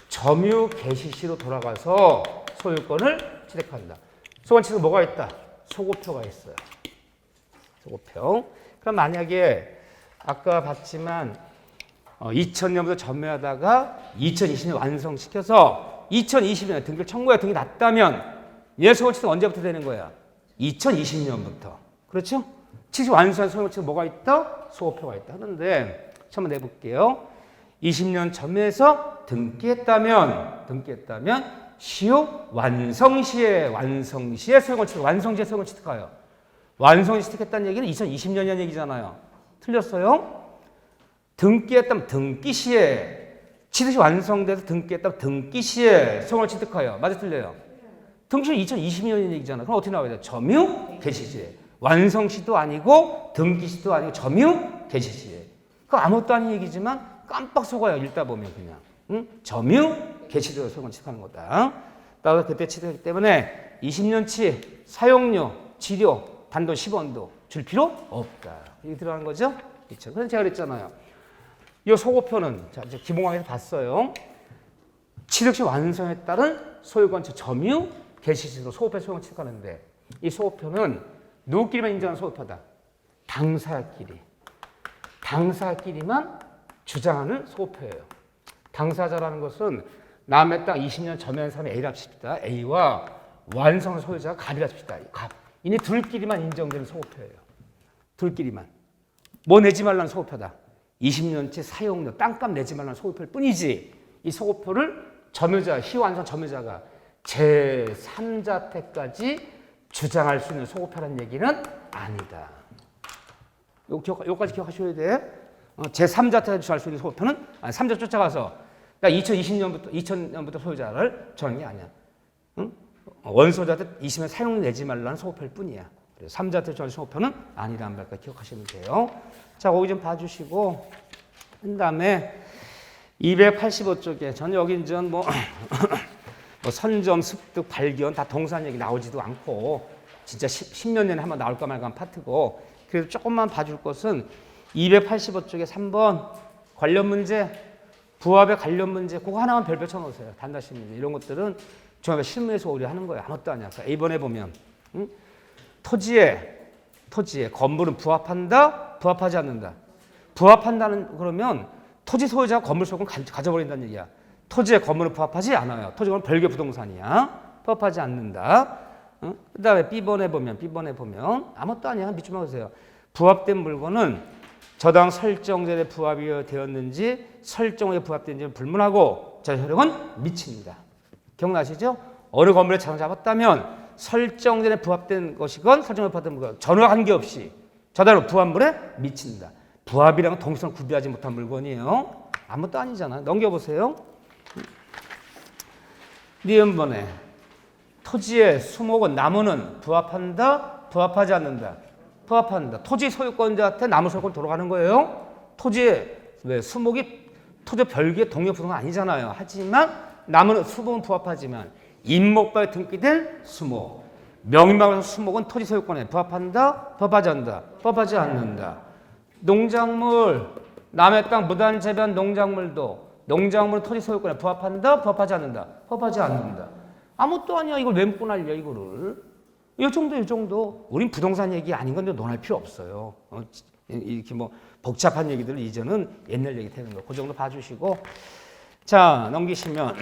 점유 개시 시로 돌아가서 소유권을 취득한다. 소유권 취득 뭐가 있다? 소고표가 있어요. 소고표. 그럼 만약에 아까 봤지만 2000년부터 점유하다가 2020년 완성시켜서 2020년에 등기를 청구해 등기 났다면 얘 소유권 취득 언제부터 되는 거야? 2020년부터. 그렇죠? 취득 완수한 소유권 취득 뭐가 있다? 소고표가 있다. 하는데 한번 내볼게요. 20년 점유해서 등기했다면 시효 완성시에 소유권 취득, 완성시에 소유권 취득하여. 완성시 취득했다는 얘기는 2020년이라는 얘기잖아요. 틀렸어요? 등기했다면 등기시에, 취득이 완성돼서 등기했다면 등기시에 소유권 취득하여. 맞아, 틀려요? 등기시 2020년이라는 얘기잖아요. 그럼 어떻게 나와야 돼요? 점유 개시시에. 완성시도 아니고 등기시도 아니고 점유 개시시에. 그 아무것도 아닌 얘기지만 깜빡 속아요. 읽다 보면 그냥. 응? 점유 개시로 소유권 취득하는 거다. 따라서 그때 취득했기 때문에 20년치 사용료, 지료, 단돈 10원도 줄 필요 없다. 이게 들어가는 거죠? 그렇죠. 그래서 제가 그랬잖아요. 이 소고표는 자, 이제 기본강에서 봤어요. 취득시 완성에 따른 소유권 점유 개시시로 소고표 소유권 취득하는데 이 소고표는 누구끼리만 인정하는 소고표다? 당사끼리만 주장하는 소고표예요. 당사자라는 것은 남의 땅 20년 점유한 사람이 A라 칩시다. A와 완성 소유자가 갑이라 칩시다. 갑. 이니 둘끼리만 인정되는 소고표예요. 둘끼리만. 뭐 내지 말라는 소고표다. 20년치 사용료, 땅값 내지 말라는 소고표일 뿐이지. 이 소고표를 점유자, 희완성 점유자가 제3자택까지 주장할 수 있는 소고표라는 얘기는 아니다. 요까지 기억하셔야 돼. 제3자택까지 주장할 수 있는 소고표는 3자 쫓아가서 2020년부터 소유자를 정한 게 아니야. 응? 원소자택 20년 사용료 내지 말라는 소고표일 뿐이야. 그래서 3자택 주장할 소고표는 아니라는 말까지 기억하시면 돼요. 자, 거기 좀 봐주시고 그 다음에 285쪽에 전 여기 이제 뭐 선점, 습득, 발견 다 동사한 얘기 나오지도 않고 진짜 10년 내내 한번 나올까 말까 한 파트고 그래서 조금만 봐줄 것은 285쪽에 3번 관련 문제, 부합의 관련 문제 그거 하나만 별표 쳐놓으세요. 단다시 문제 이런 것들은 중학교 실무에서 오히려 하는 거예요. 아무것도 아니야. A번에 보면 토지에 토지에. 건물은 부합한다, 부합하지 않는다. 부합한다는 그러면 토지 소유자가 건물 소유권 가져버린다는 얘기야. 토지에 건물은 부합하지 않아요. 토지 건물은 별개 부동산이야. 부합하지 않는다. 응? 그다음에 B번에 보면 아무것도 아니야. 믿지 마세요. 부합된 물건은 저당 설정전에 부합이 되었는지 설정에 부합된지 불문하고 자 효력은 미칩니다. 기억나시죠? 어느 건물에 자동 잡았다면 설정전에 부합된 것이건 설정에 부합된 물건 전혀 관계없이 저당으로 부합물에 미친다. 부합이랑은 동성을 구비하지 못한 물건이에요. 아무것도 아니잖아. 넘겨보세요. 니은번에 토지의 수목은 나무는 부합한다, 부합하지 않는다. 부합한다. 토지 소유권자한테 나무 소유권 돌아가는 거예요. 토지의 왜 수목이 토지 별개의 동료 부동산 아니잖아요. 하지만 나무는 수목은 부합하지만 임목과에 등기된 수목, 명의막에서 수목은 토지 소유권에 부합한다, 부합하지 않는다. 부합하지 않는다. 농작물, 남의 땅 무단 재배한 농작물은 토지 소유권에 부합한다, 부합하지 않는다. 부합하지 않는다. 아무것도 아니야. 이걸 왜 묻고 난리야 이거를. 이 정도. 우린 부동산 얘기 아닌 건데 논할 필요 없어요. 이렇게 뭐 복잡한 얘기들을 이제는 옛날 얘기 되는 거. 그 정도 봐주시고. 자, 넘기시면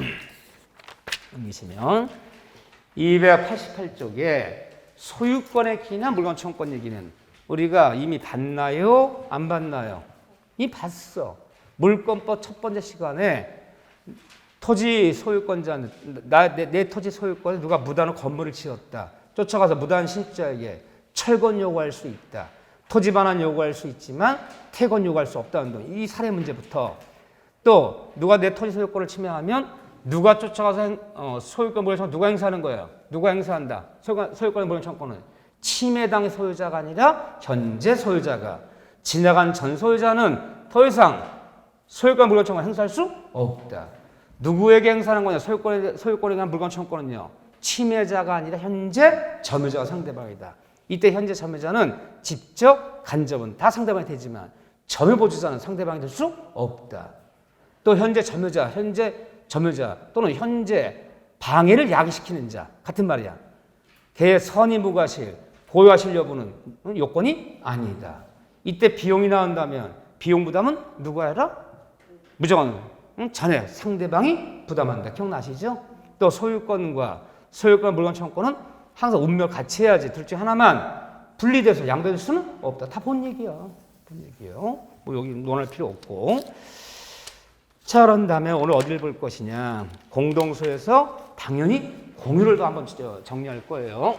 288쪽에 소유권의 기나 물건 청구권 얘기는 우리가 이미 봤나요? 안 봤나요? 이미 봤어. 물권법 첫 번째 시간에 토지 소유권자는 내 토지 소유권에 누가 무단으로 건물을 지었다. 쫓아가서 무단 신자에게 철권 요구할 수 있다. 토지 반환 요구할 수 있지만 퇴권 요구할 수 없다는 등 이 사례 문제부터 또 누가 내 토지 소유권을 침해하면 누가 쫓아가서 소유권 물권 누가 행사하는 거예요? 누가 행사한다? 소유권의 물권 청구권은 침해당의 소유자가 아니라 현재 소유자가. 지나간 전 소유자는 더 이상 소유권 물권 청구권 행사할 수 없다. 누구에게 행사하는 거냐? 소유권에 대한 물권 청구권은요. 침해자가 아니라 현재 점유자가 상대방이다. 이때 현재 점유자는 직접 간접은 다 상대방이 되지만 점유보주자는 상대방이 될 수 없다. 또 현재 점유자 또는 현재 방해를 야기시키는 자 같은 말이야. 개의 선의 무과실, 고의하실 여부는 요건이 아니다. 이때 비용이 나온다면 비용 부담은 누가 해라? 무조건 자네 상대방이 부담한다. 기억나시죠? 또 소유권 물건 청구권은 항상 운명 같이 해야지. 둘 중 하나만 분리돼서 양도될 수는 없다. 다 본 얘기야. 뭐 여기 논할 필요 없고. 자, 그런 다음에 오늘 어디를 볼 것이냐. 공동소에서 당연히 공유를 또 한번 정리할 거예요.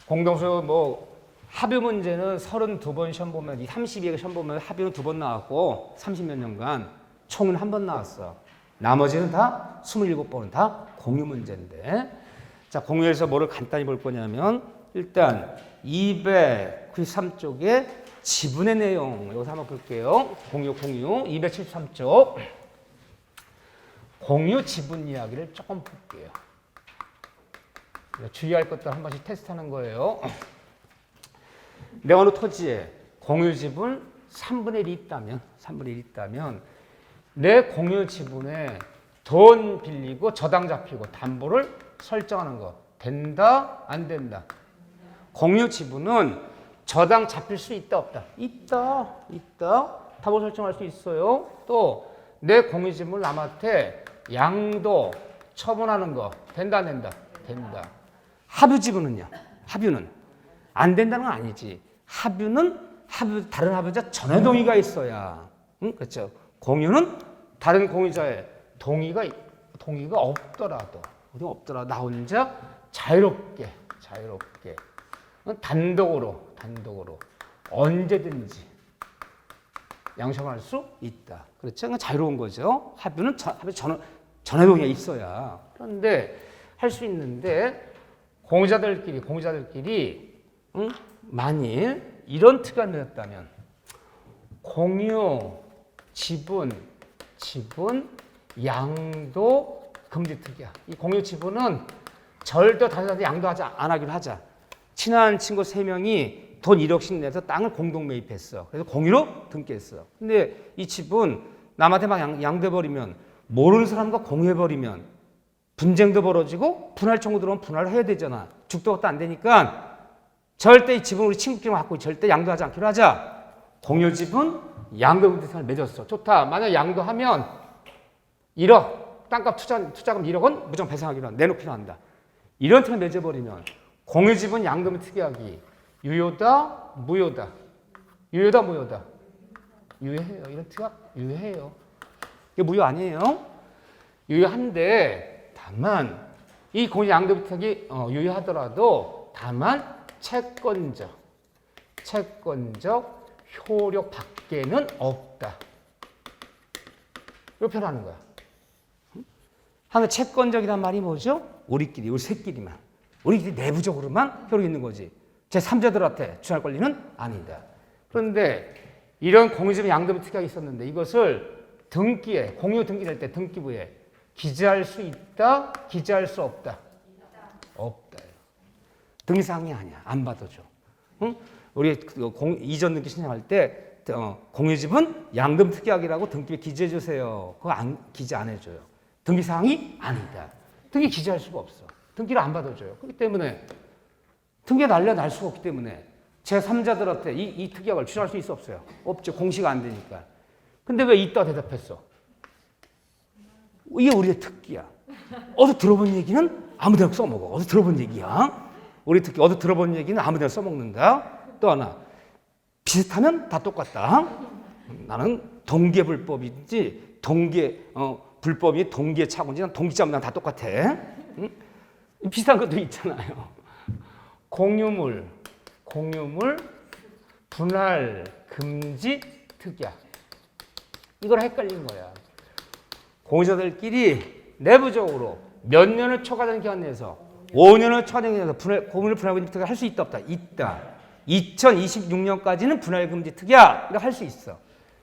공동소 뭐 합의 문제는 32번 시험 보면 이 32개 시험 보면 합의는 2번 나왔고 30몇 년간 총은 1번 나왔어. 나머지는 다 27번은 다 공유 문제인데. 자, 공유에서 뭐를 간단히 볼 거냐면 일단 293쪽에 지분의 내용 여기서 한번 볼게요. 공유 273쪽 공유 지분 이야기를 조금 볼게요. 주의할 것들 한 번씩 테스트하는 거예요. 내가 어느 토지에 공유 지분 3분의 1이 있다면 내 공유 지분에 돈 빌리고 저당 잡히고 담보를 설정하는 거 된다 안 된다? 공유 지분은 저당 잡힐 수 있다 없다? 있다. 담보 설정할 수 있어요. 또 내 공유 지분을 남한테 양도 처분하는 거 된다 안 된다? 된다. 합유 지분은요? 합유는 안 된다는 건 아니지. 다른 합유자 전에 동의가 있어야. 그렇죠. 공유는 다른 공유자의 동의가 없더라도 나 혼자 자유롭게 단독으로 언제든지 양성할 수 있다. 그렇죠? 그러니까 자유로운 거죠. 합유는 전에 동의가 있어야. 그런데 할 수 있는데 공유자들끼리 만일 이런 특가 내렸다면 공유 지분 양도 금지 특이야. 이 공유 지분은 절대 다른 사람한테 양도하지 안 하기로 하자. 친한 친구 3명이 돈 1억씩 내서 땅을 공동 매입했어. 그래서 공유로 등기했어. 근데 이 집은 남한테 막 양도해버리면 모르는 사람과 공유해버리면 분쟁도 벌어지고 분할 청구 들어오면 분할을 해야 되잖아. 죽도 것도 안 되니까 절대 이 지분 우리 친구끼리 갖고 절대 양도하지 않기로 하자. 공유 지분 양도금지상을 맺었어. 좋다. 만약 양도하면 1억 땅값 투자금 1억 원 무조건 배상하기로 한다. 내놓기로 한다. 이런 틀을 맺어버리면 공유 지분 양도금 특약이 유효다, 무효다. 유효다, 무효다. 유효해요. 이런 특약 유효해요. 이게 무효 아니에요? 유효한데 다만 이 공유 양도금 특약이 유효하더라도 다만 채권적 효력 밖에는 없다. 이렇게 표현하는 거야. 하는 채권적이란 말이 뭐죠? 우리 새끼리만. 우리끼리 내부적으로만 효력이 있는 거지. 제3자들한테 주할 권리는 아니다. 그런데 이런 공유지분 양도분 특약이 있었는데 이것을 등기에, 공유 등기 낼 때 등기부에 기재할 수 있다, 기재할 수 없다. 없다. 등기사항이 아니야. 안 받아줘. 응? 우리 이전 등기 신청할 때 공유지분 양도분 특약이라고 등기부에 기재해 주세요. 그거 기재 안 해줘요. 등기사항이 아니다. 등기 기재할 수가 없어. 등기를 안 받아줘요. 그렇기 때문에 등기가 날 수가 없기 때문에 제3자들한테 이 특약을 주장할 수 있어 없어요? 없죠. 공시가 안 되니까. 근데 왜 있다 대답했어? 이게 우리의 특기야. 어디서 들어본 얘기는 아무데나 써먹어. 어디서 들어본 얘기야? 우리 특기 어디서 들어본 얘기는 아무데나 써먹는다. 또 하나 비슷하면 다 똑같다. 나는 동계불법이지 불법이 동기의 착오인지 난 동기자면 난 다 똑같아. 응? 비슷한 것도 있잖아요. 공유물 분할 금지 특약. 이걸 헷갈리는 거야. 공유자들끼리 내부적으로 몇 년을 초과된 기간 내에서 5년을 초과된 기간 내에서 공유물 분할 금지 특약을 할 수 있다 없다? 있다. 2026년까지는 분할 금지 특약을 할 수 있어.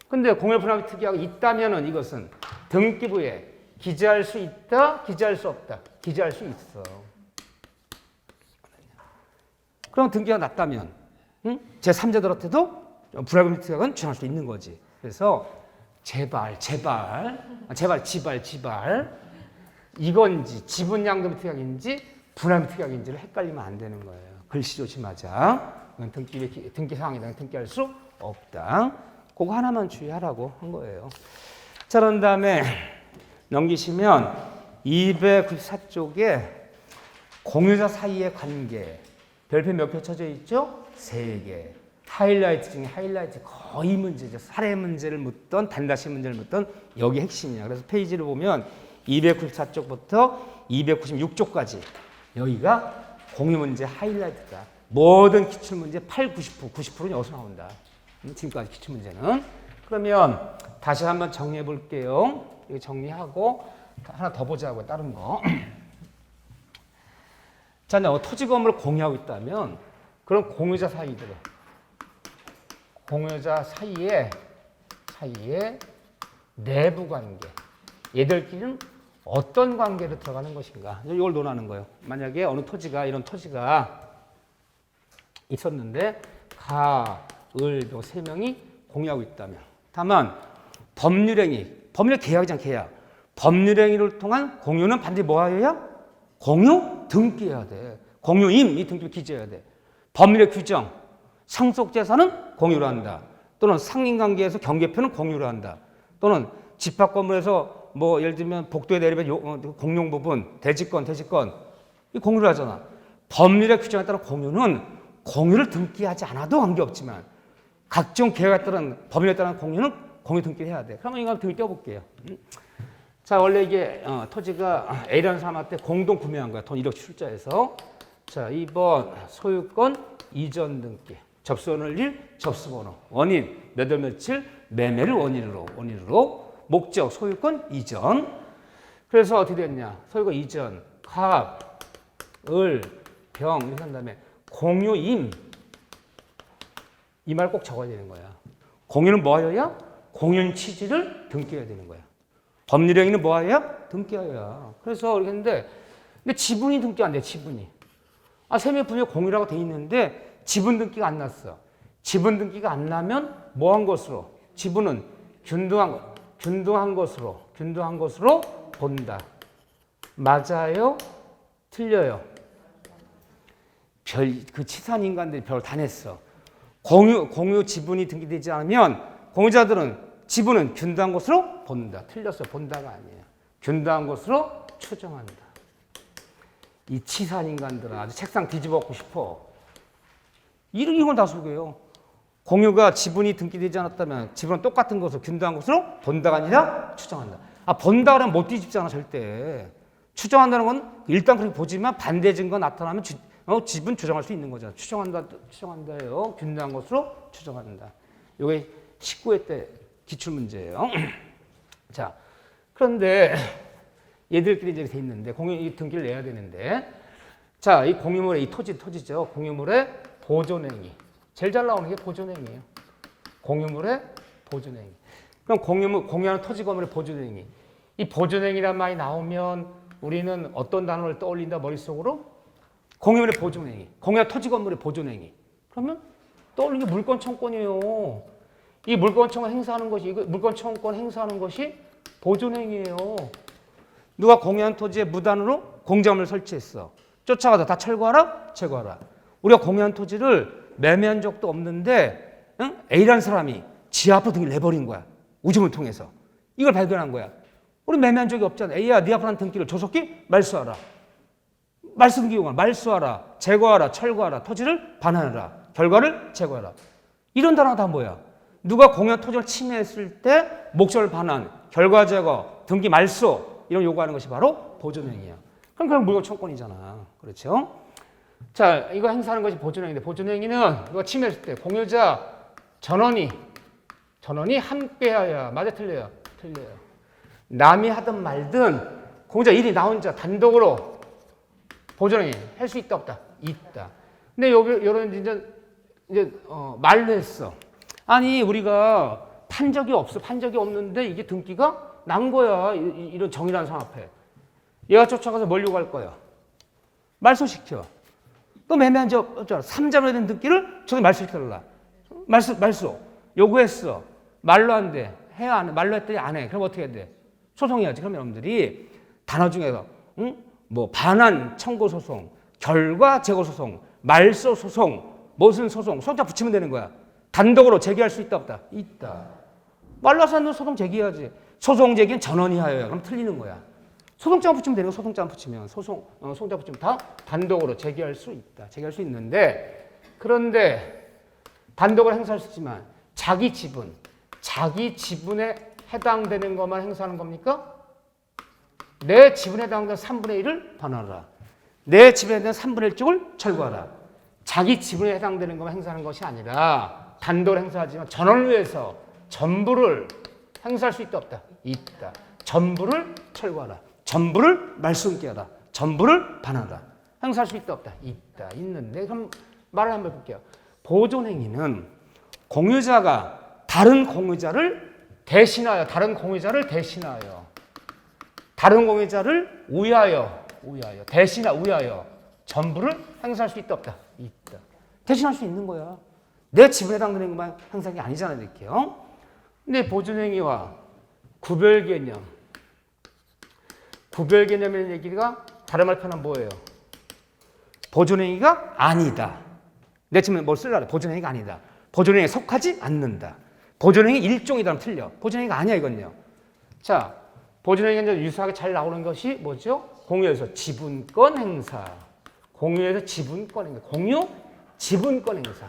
근데 공유물 분할 금지 특약이 있다면은 이것은 등기부에 기재할 수 있다, 기재할 수 없다. 기재할 수 있어. 그럼 등기가 났다면 제3자들한테도 분할금지 특약은 주장할 수 있는 거지. 그래서 제발 이건지 지분 양도금 특약인지 분할금지 특약인지를 헷갈리면 안 되는 거예요. 글씨 조심하자. 등기 사항이랑 등기할 수 없다. 그거 하나만 주의하라고 한 거예요. 자, 그런 다음에 넘기시면 294쪽에 공유자 사이의 관계 별표 몇 개 쳐져 있죠? 3개. 하이라이트 중에 하이라이트 거의 문제죠. 사례 문제를 묻던 단다시 문제를 묻던 여기 핵심이야. 그래서 페이지를 보면 294쪽부터 296쪽까지 여기가 공유 문제 하이라이트다. 모든 기출문제 8, 90%는 여기서 나온다. 지금까지 기출문제는. 그러면 다시 한번 정리해 볼게요. 이거 정리하고 하나 더 보자고요. 다른 거. 자, 토지 건물을 공유하고 있다면 그럼 공유자 사이에 내부 관계, 얘들끼리는 어떤 관계로 들어가는 것인가? 이걸 논하는 거예요. 만약에 어느 토지가 이런 토지가 있었는데 가, 을, 묘 세 명이 공유하고 있다면 다만 법률행위 계약. 법률행위를 통한 공유는 반드시 뭐 해야? 공유 등기해야 돼. 공유임 이 등기부 기재해야 돼. 법률의 규정, 상속재산은 공유로 한다. 또는 상인관계에서 경계표는 공유로 한다. 또는 집합 건물에서 뭐 예를 들면 복도에 내리면 공용 부분, 대지권 이 공유를 하잖아. 법률의 규정에 따라 공유를 등기하지 않아도 관계없지만 각종 계획에 따른 법률에 따른 공유는 공유 등기를 해야 돼. 그러면 이거 등기 떼어볼게요. 자, 원래 이게 토지가 A라는 사람한테 공동 구매한 거야. 돈 1억 출자해서. 자, 2번 소유권 이전 등기. 접수원을 1, 접수번호. 원인 몇 월 며칠 매매를 원인으로 목적 소유권 이전. 그래서 어떻게 됐냐? 소유권 이전 갑, 을, 병 이렇게 한 다음에 공유임. 이 말 꼭 적어야 되는 거야. 공유는 뭐 하여야? 공유인 취지를 등기해야 되는 거야. 법률행위는 뭐 하여야? 등기하여야. 그래서 이렇게 했는데 근데 지분이 등기 안 돼. 지분이. 세매 분야 공유라고 돼 있는데 지분 등기가 안 났어. 지분 등기가 안 나면 뭐 한 것으로? 지분은 균등한 것으로 본다. 맞아요? 틀려요? 그 치산 인간들이 별을 다 냈어. 공유 지분이 등기되지 않으면 공유자들은 지분은 균등한 것으로 본다. 틀렸어요. 본다가 아니에요. 균등한 것으로 추정한다. 이 치산 인간들은 아주 책상 뒤집어엎고 싶어. 이런 다 속여요. 공유가 지분이 등기되지 않았다면 지분은 똑같은 것을 균등한 것으로 본다가 아니라 추정한다. 본다 그러면 못 뒤집잖아 절대. 추정한다는 건 일단 그렇게 보지만 반대 증거 나타나면 지분 조정할 수 있는 거잖아. 추정한다예요. 균등한 것으로 추정한다. 이게 19회 때 기출문제예요. 자, 그런데 얘들끼리 이제 돼 있는데 공유 등기를 내야 되는데, 자, 이 공유물의 이 토지죠. 공유물의 보존행위. 제일 잘 나오는 게 보존행위예요. 공유물의 보존행위. 그럼 공유하는 토지 건물의 보존행위. 이 보존행위란 말이 나오면 우리는 어떤 단어를 떠올린다 머릿속으로? 공유물의 보존행위. 공유한 토지 건물의 보존행위. 그러면 떠올리는 게 물권 청권이에요. 이 물권 청권 행사하는 것이, 물권 청권 행사하는 것이 보존행위예요. 누가 공유한 토지에 무단으로 공작물을 설치했어. 쫓아가서 다 철거하라? 제거하라. 우리가 공유한 토지를 매매한 적도 없는데 A라는 사람이 지 앞으로 등기를 내버린 거야. 우증을 통해서. 이걸 발견한 거야. 우리 매매한 적이 없잖아. A야, 네 앞으로 한 등기를 조속히 말소하라. 말소 등기 요구하라. 말소하라. 제거하라. 철거하라. 토지를 반환하라. 결과를 제거하라. 이런 단어가 다 뭐야? 누가 공유한 토지를 침해했을 때 목적을 반환, 결과 제거, 등기 말소 이런 요구하는 것이 바로 보존행위야. 그럼 물권 청권이잖아. 그렇죠? 자, 이거 행사하는 것이 보존행위인데, 보존행위는 이거 침해했을 때 공유자 전원이 함께하여, 맞아 틀려요? 틀려요. 남이 하든 말든 공유자 일이 나 혼자 단독으로 보존행위 할 수 있다 없다? 있다. 근데 여기 이런 이제 말로 했어. 아니 우리가 판 적이 없는데 이게 등기가 난 거야. 이런 정의라는 상황 앞에. 얘가 쫓아가서 뭘 요구할 거야? 말소시켜. 또 매매한 적 없잖아. 3자로 된 등기를 저기 말소시켜달라. 말소. 요구했어. 말로 안 돼. 해야 안 해. 말로 했더니 안 해. 그럼 어떻게 해야 돼? 소송해야지. 그럼 여러분들이 단어 중에서 뭐 반환 청구 소송, 결과 제거 소송, 말소 소송, 무슨 소송, 소송자 붙이면 되는 거야. 단독으로 제기할 수 있다 없다? 있다. 말라서 하는 소송 제기해야지. 소송 제기는 전원이 하여야. 그럼 틀리는 거야. 소송장 붙이면 되는 거. 소송장 붙이면 소송자 붙이면 다 단독으로 제기할 수 있다. 제기할 수 있는데, 그런데 단독으로 행사할 수 있지만 자기 지분에 해당되는 것만 행사하는 겁니까? 내 지분에 해당되는 3분의 1을 반환하라. 내 지분에 해당되는 3분의 1쪽을 철거하라. 자기 지분에 해당되는 것만 행사하는 것이 아니라 단독으로 행사하지만 전원을 위해서 전부를 행사할 수 있다 없다? 있다. 전부를 철거하라. 전부를 말소하라. 전부를 반환하라. 행사할 수 있다 없다? 있다. 있는데 그럼 말을 한번 해볼게요. 보존행위는 공유자가 다른 공유자를 대신하여 전부를 행사할 수 있다 없다? 있다. 대신할 수 있는 거야. 내 지분에 해당되는 것만 행사한 게 아니잖아요. 이렇게요. 근데 보존행위와 구별개념이라는 얘기가 다른 말 표현은 뭐예요? 보존행위가 아니다. 내 지분에 뭘 쓰려고 해? 보존행위가 아니다. 보존행위에 속하지 않는다. 보존행위 일종이라면 틀려. 보존행위가 아니야 이건요. 자, 보존행위가 유사하게 잘 나오는 것이 뭐죠? 공유에서 지분권 행사. 공유 지분권 행사.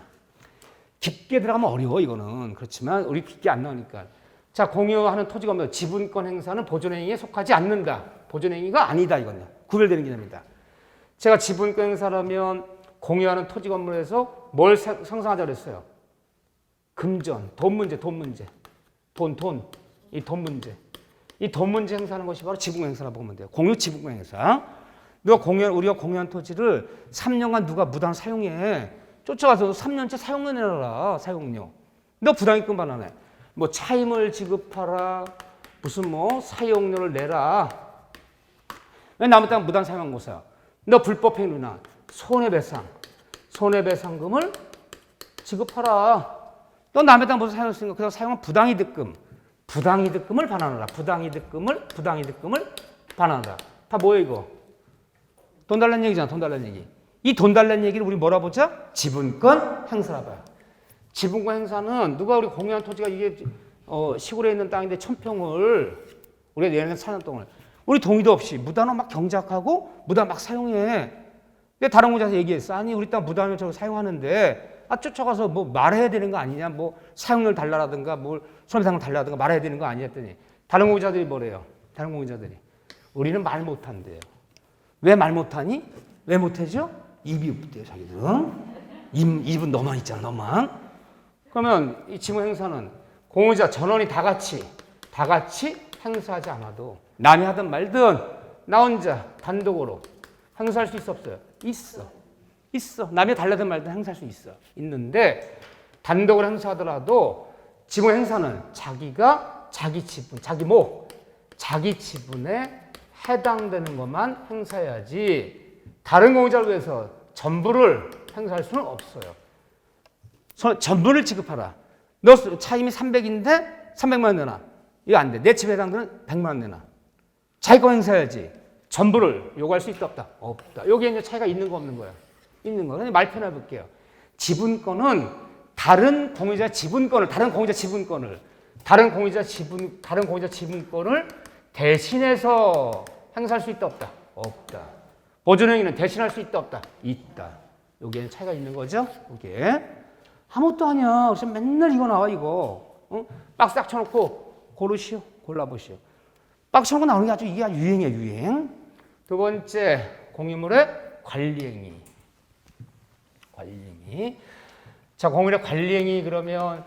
깊게 들어가면 어려워 이거는. 그렇지만 우리 깊게 안 나오니까. 자, 공유하는 토지가 뭐 지분권 행사는 보존행위에 속하지 않는다. 보존행위가 아니다 이건요. 구별되는 개념입니다. 제가 지분권 행사라면 공유하는 토지 건물에서 뭘 상상하자 그랬어요? 금전, 돈 문제. 이 돈 문제. 이 돈 문제 행사하는 것이 바로 지분권 행사라고 보면 돼요. 공유 지분권 행사. 우리가 공유한 토지를 3년간 누가 무단 사용해. 쫓아가서 3년째 사용료 내놔라. 사용료. 너 부당이권 반환해. 뭐 차임을 지급하라. 무슨 뭐 사용료를 내라. 왜 남의 땅 무단 사용한 것이야? 너 불법 행위나 손해배상금을 지급하라. 너 남의 땅 무슨 사용했으니까 그 사용한 부당이득금을 반환하라. 부당이득금을 반환하라. 다 뭐예요 이거? 돈 달라는 얘기잖아. 돈 달라는 얘기. 이 돈 달라는 얘기를 우리 뭐라 보자? 지분권 행사라 봐요. 지분권 행사는 누가 우리 공유한 토지가 이게 시골에 있는 땅인데 1000평을 우리가 내년 4년 동안 우리 동의도 없이 무단으로 막 경작하고 무단 막 사용해. 근데 다른 공자에서 얘기했어. 아니 우리 땅 무단으로 저거 사용하는데 쫓아가서 뭐 말해야 되는 거 아니냐? 뭐 사용료를 달라라든가 뭘 손해상을 달라라든가 말해야 되는 거 아니냐 했더니 다른 공자들이 뭐래요? 다른 공자들이 우리는 말 못한대요. 왜 말 못하니? 왜 못하죠? 입이 없대요 자기들은. 입은 너만 있잖아 너만. 그러면 이 지분 행사는 공유자 전원이 다 같이 행사하지 않아도 남이 하든 말든 나 혼자 단독으로 행사할 수 있어 없어요? 있어. 남이 달라든 말든 행사할 수 있어. 있는데 단독으로 행사하더라도 지분 행사는 자기가 자기 지분, 자기 지분에 해당되는 것만 행사해야지 다른 공유자를 위해서 전부를 행사할 수는 없어요. 전부를 지급하라. 너 차임이 300인데 300만 원 내놔. 이거 안 돼. 내 집에 해당되는 100만 원 내놔. 자기 거 행사해야지. 전부를 요구할 수 있다 없다? 없다. 여기에 이제 차이가 있는 거 없는 거야? 있는 거. 말 편해 볼게요. 지분권은 다른 공유자 지분권을 대신해서 행사할 수 있다 없다? 없다. 보존행위는 대신할 수 있다 없다? 있다. 여기에 차이가 있는 거죠? 여기에. 아무것도 아니야. 그래서 맨날 이거 나와 이거. 박스 딱 쳐놓고 고르시오. 골라보시오. 박스 쳐놓고 나오는 게 아주 이게 유행이야 유행. 두 번째 공유물의 관리행위. 자 공유물의 관리행위 그러면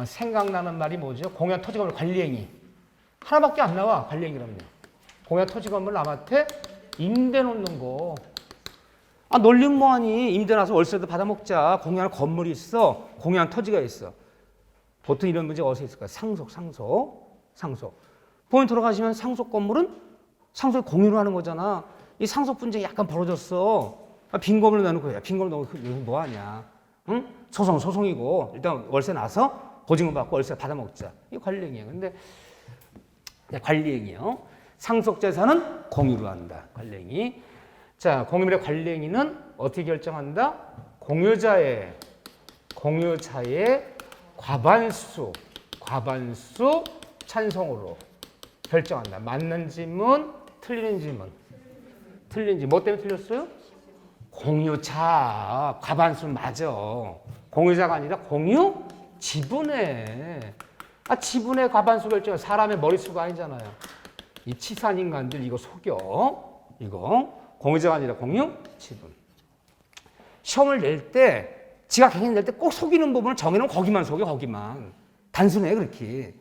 생각나는 말이 뭐죠? 공유한 토지건물 관리행위. 하나밖에 안 나와 관리행위라면요. 공유한 토지건물 남한테 임대 놓는 거. 놀림 뭐하니? 임대 나서 월세도 받아먹자. 공유한 건물이 있어. 공유한 토지가 있어. 보통 이런 문제가 어디서 있을까요? 상속. 본인 돌아가시면 상속 건물은 상속 공유로 하는 거잖아. 이 상속 분쟁이 약간 벌어졌어. 빈 건물을 내놓고 빈 건물 넣고 뭐하냐? 응? 소송이고 일단 월세 나서 보증금 받고 월세 받아먹자. 이게 관리행위예요. 근데 관리행위요. 상속 재산은 공유로 한다. 관리행위. 자, 공유물의 관리행위는 어떻게 결정한다? 공유자의 과반수 찬성으로 결정한다. 맞는 지문, 틀리는 지문. 뭐 때문에 틀렸어요? 공유자 과반수는 맞아. 공유자가 아니라 공유 지분에. 지분의 과반수 결정은 사람의 머릿수가 아니잖아요. 이 치산 인간들 이거 속여. 이거. 공유자가 아니라 공유 지분. 시험을 낼 때 지가 갱신 낼 때 꼭 속이는 부분을 정해놓으면 거기만 속여 거기만. 단순해 그렇게.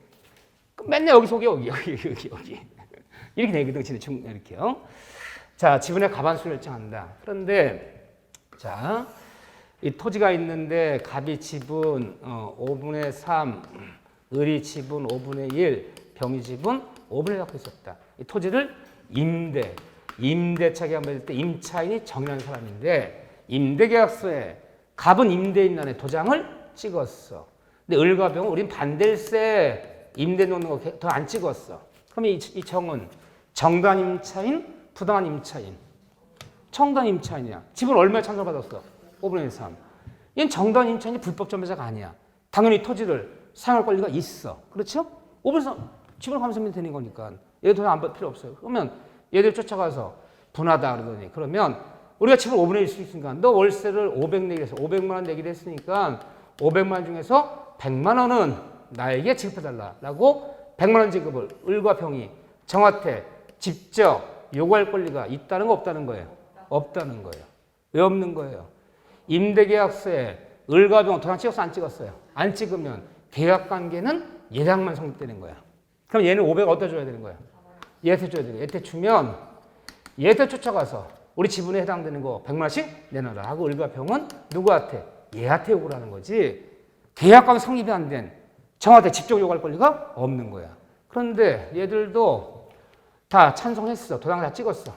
맨날 여기 속여 여기. 이렇게 되거든 진짜 이렇게요. 자 지분의 과반수를 결정한다. 그런데 자 이 토지가 있는데 갑이 지분 5분의 3, 을이 지분 5분의 1, 병이 지분 5분의 1 갖고 있었다. 이 토지를 임대차 계약 맺을 때 임차인이 정의하는 사람인데 임대계약서에 갑은 임대인란에 도장을 찍었어. 근데 을과 병은 우린 반댈세 임대 놓는 거 더 안 찍었어. 그러면 이 정은 정당 임차인, 부당한 임차인. 정당 임차인이야. 집을 얼마에 찬성받았어? 5분의 3. 얘는 정당 임차인이 불법 점유자가 아니야. 당연히 토지를 사용할 권리가 있어. 그렇죠? 5분의 3 집을 감사하면 되는 거니까. 얘 도장 안 받을 필요 없어요. 그러면 얘들 쫓아가서 분하다 그러더니 그러면 우리가 집을 5분의 1 수 있으니까 너 월세를 500 내기로 해서 500만 원 내기로 했으니까 500만 원 중에서 100만 원은 나에게 지급해달라고 100만 원 지급을 을과 병이 정한테 직접 요구할 권리가 있다는 거 없다는 거예요? 없다는 거예요. 왜 없는 거예요? 임대계약서에 을과 병 도장 찍었어 안 찍었어요? 안 찍으면 계약관계는 얘랑만 성립되는 거야. 그럼 얘는 500 어디다 줘야 되는 거야? 얘한테 줘야 되는 거야. 얘한테 주면 얘한테 쫓아가서 우리 지분에 해당되는 거 100만 원씩 내놔라 하고 을과 병은 누구한테? 얘한테 요구를 하는 거지. 계약관계 성립이 안 된 정한테 직접 요구할 권리가 없는 거야. 그런데 얘들도 다 찬성했어. 도장 다 찍었어.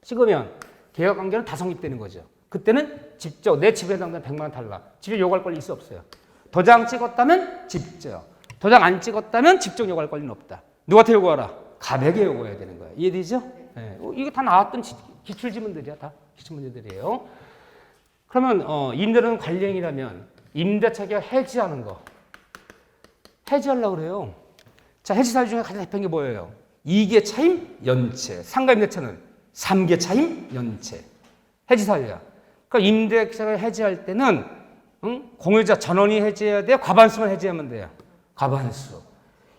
찍으면 계약관계는 다 성립되는 거죠. 그때는 직접 내 집에 해당되는 100만 원 달라. 집에 요구할 권리 있어 없어요? 도장 찍었다면 직접. 도장 안 찍었다면 직접 요구할 권리는 없다. 누구한테 요구하라? 갑에게 요구해야 되는 거야. 이해되죠? 네. 이게 다 나왔던 기출지문들이야 다 기출문제들이에요. 그러면 임대료는 관리행위라면 임대차계가 해지하는 거 해지하려고 그래요. 자, 해지 사유 중에 가장 대표적인 게 뭐예요? 2개 차임 연체. 상가 임대차는 3개 차임 연체. 해지 사유야. 그러니까 임대차를 해지할 때는 공유자 전원이 해지해야 돼요? 과반수만 해지하면 돼요? 과반수.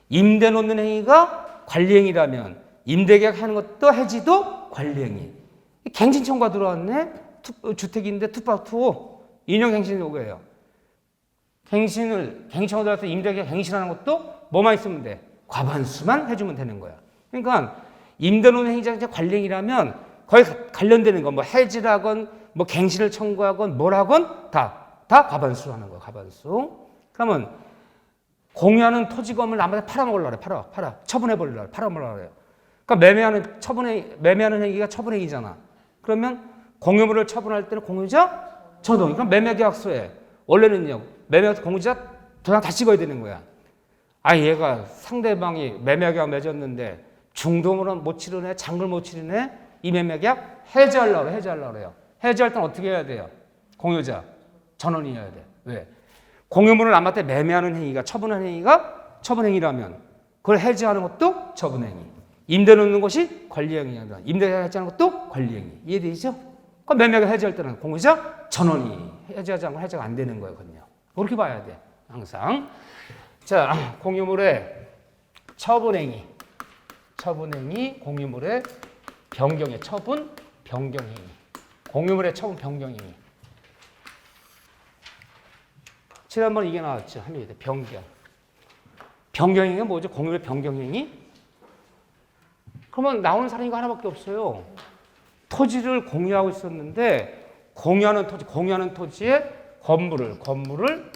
임대 놓는 행위가 관리행위라면 임대계약 하는 것도 해지도 관리행위. 갱신 청구가 들어왔네? 주택인데 투팍투 인용갱신 요구예요. 갱신 청구 들어왔을 때 임대계약 갱신하는 것도 뭐만 있으면 돼? 과반수만 해주면 되는 거야. 그러니까 임대 놓는 행위자 관리행위라면 거의 관련되는 거, 뭐 해지라건 뭐 갱신을 청구하건 뭐라건 다 과반수로 하는 거야. 과반수. 그러면 공유하는 토지 건물 남한테 팔아먹으려고 그래. 팔아. 처분해버리려고 그래. 팔아먹으려고 그래요. 그러니까 매매하는 행위가 처분행위잖아. 그러면 공유물을 처분할 때는 공유자 전동이. 그럼 매매계약서에 원래는요. 매매계약서 공유자 도장 다 찍어야 되는 거야. 아, 얘가 상대방이 매매계약 맺었는데 중도물은 못 치르네, 장을 못 치르네. 이 매매계약 해지하려고 그래요. 해지할 때는 어떻게 해야 돼요? 공유자 전원이 해야 돼. 왜? 공유물을 남한테 매매하는 행위가 처분하는 행위가 처분행위라면 그걸 해지하는 것도 처분행위. 임대 놓는 것이 관리행위다. 임대계약 해지하는 것도 관리행위. 이해되시죠? 그럼 매매가 해지할 때는 공유자 전원이 해지하지 않고 해지가 안 되는 거거든요. 그렇게 봐야 돼. 항상. 자, 공유물의 처분행위, 공유물의 변경의 처분, 변경행위. 공유물의 처분, 변경행위. 지난번에 이게 나왔죠. 합니다. 변경. 변경행위가 뭐죠? 공유물의 변경행위? 그러면 나오는 사람이 이거 하나밖에 없어요. 토지를 공유하고 있었는데 공유하는 토지에 건물을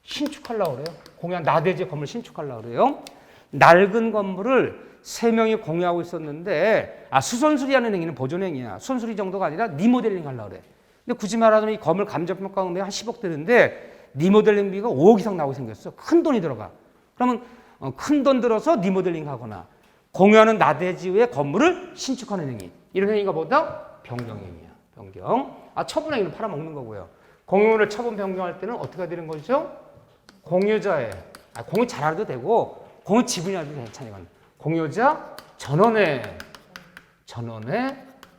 신축하려고 그래요. 공유한 나대지의 건물을 신축하려고 그래요. 낡은 건물을 3명이 공유하고 있었는데 수선수리하는 행위는 보존행위야. 수선수리 정도가 아니라 리모델링 하려고 그래. 근데 굳이 말하자면 이 건물 감정평가 금액이 한 10억 되는데 리모델링비가 5억 이상 나오게 생겼어. 큰 돈이 들어가. 그러면 큰 돈 들어서 리모델링 하거나 공유하는 나대지의 건물을 신축하는 행위. 이런 행위가 뭐다? 변경행위야. 변경. 처분행위는 팔아먹는 거고요. 공유물을 처분 변경할 때는 어떻게 해야 되는 거죠? 공유자의 공유 잘해도 되고 공유 지분이라도 괜찮아요. 공유자 전원의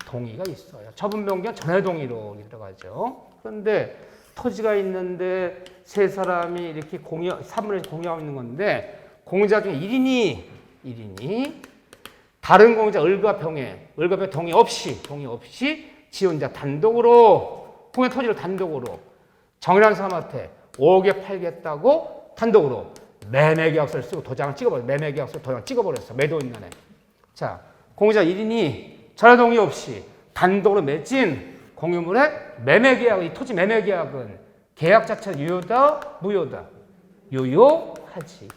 동의가 있어요. 처분 변경 전의 동의로 들어가죠. 그런데 토지가 있는데 세 사람이 이렇게 3분의 공유하고 있는 건데 공유자 중에 1인이 다른 공유자 을과 병에 동의 없이 지 혼자 단독으로 공유 토지를 단독으로 정이라는 사람한테 5억에 팔겠다고 단독으로 매매계약서를 쓰고 도장을 찍어버렸어. 매매계약서 도장 찍어버렸어. 매도인간에. 자, 공유자 1인이 전화 동의 없이 단독으로 맺은 공유물의 매매계약, 이 토지 매매계약은 계약 자체는 유효다, 무효다? 유효하지.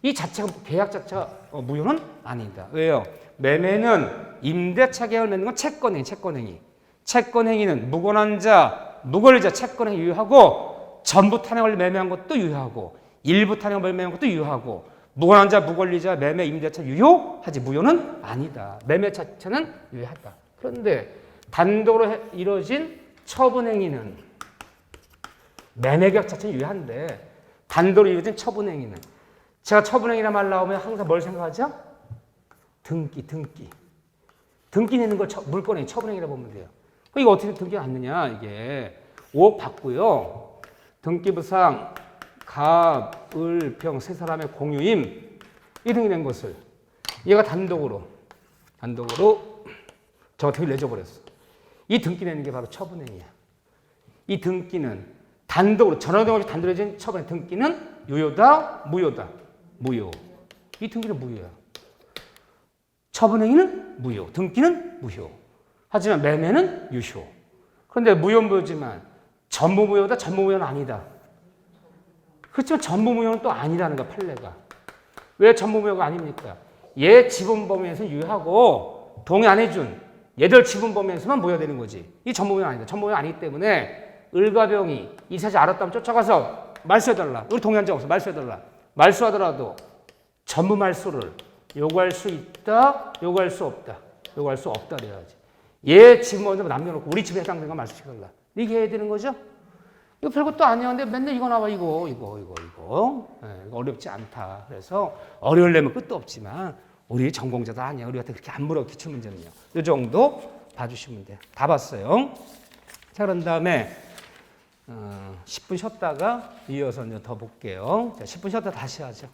이 자체가 계약 자체가 무효는 아니다. 왜요? 매매는 임대차 계약을 맺는 건 채권행위. 채권행위는 무권한 자, 무권리자 채권행위 유효하고 전부 탄핵을 매매한 것도 유효하고 일부 탄핵을 매매한 것도 유효하고 무권한 자, 무권리자 매매 임대차 유효하지 무효는 아니다. 매매 자체는 유효하다. 그런데 단독으로 이루어진 처분행위는 매매계약 자체는 유효한데 단독으로 이루어진 처분행위는 제가 처분행위란 말 나오면 항상 뭘 생각하죠? 등기 내는 걸 물건의 처분행위라고 보면 돼요. 이거 어떻게 등기가 났느냐 이게 5억 받고요. 등기부상 갑, 을, 병 세 사람의 공유임 이 등기 낸 것을 얘가 단독으로 저 등기를 내줘버렸어. 이 등기 내는 게 바로 처분행위야. 이 등기는 단독으로 전화동 없이 단독해진 처분의 등기는 유효다, 무효다? 무효. 이 등기는 무효야. 처분행위는 무효, 등기는 무효. 하지만 매매는 유효. 그런데 무효지만 전부 무효다, 전부 무효는 아니다. 그렇지만 전부 무효는 또 아니라는 거야, 판례가. 왜 전부 무효가 아닙니까? 얘 지분 범위에서는 유효하고 동의 안 해준 얘들 지분 범위에서만 무효되는 거지. 이 전부 무효는 아니다. 전부 무효는 아니기 때문에 을과 병이 이 사실 알았다면 쫓아가서 말소해달라. 우리 동의한 적 없어. 말소해달라. 말소하더라도 전부 말소를 요구할 수 있다, 요구할 수 없다. 요구할 수 없다 그래야지. 얘 집 먼저 남겨놓고 우리 집에 해당되는 거 말씀시켜달라. 이게 해야 되는 거죠? 이거 별것도 아니야. 근데 맨날 이거 나와, 이거. 네, 이거 어렵지 않다. 그래서 어려우려면 끝도 없지만 우리 전공자도 아니야. 우리 같은 그렇게 안 물어, 기출문제는요. 이 정도 봐주시면 돼요. 다 봤어요. 자, 그런 다음에 10분 쉬었다가 이어서 더 볼게요. 자, 10분 쉬었다 다시 하죠.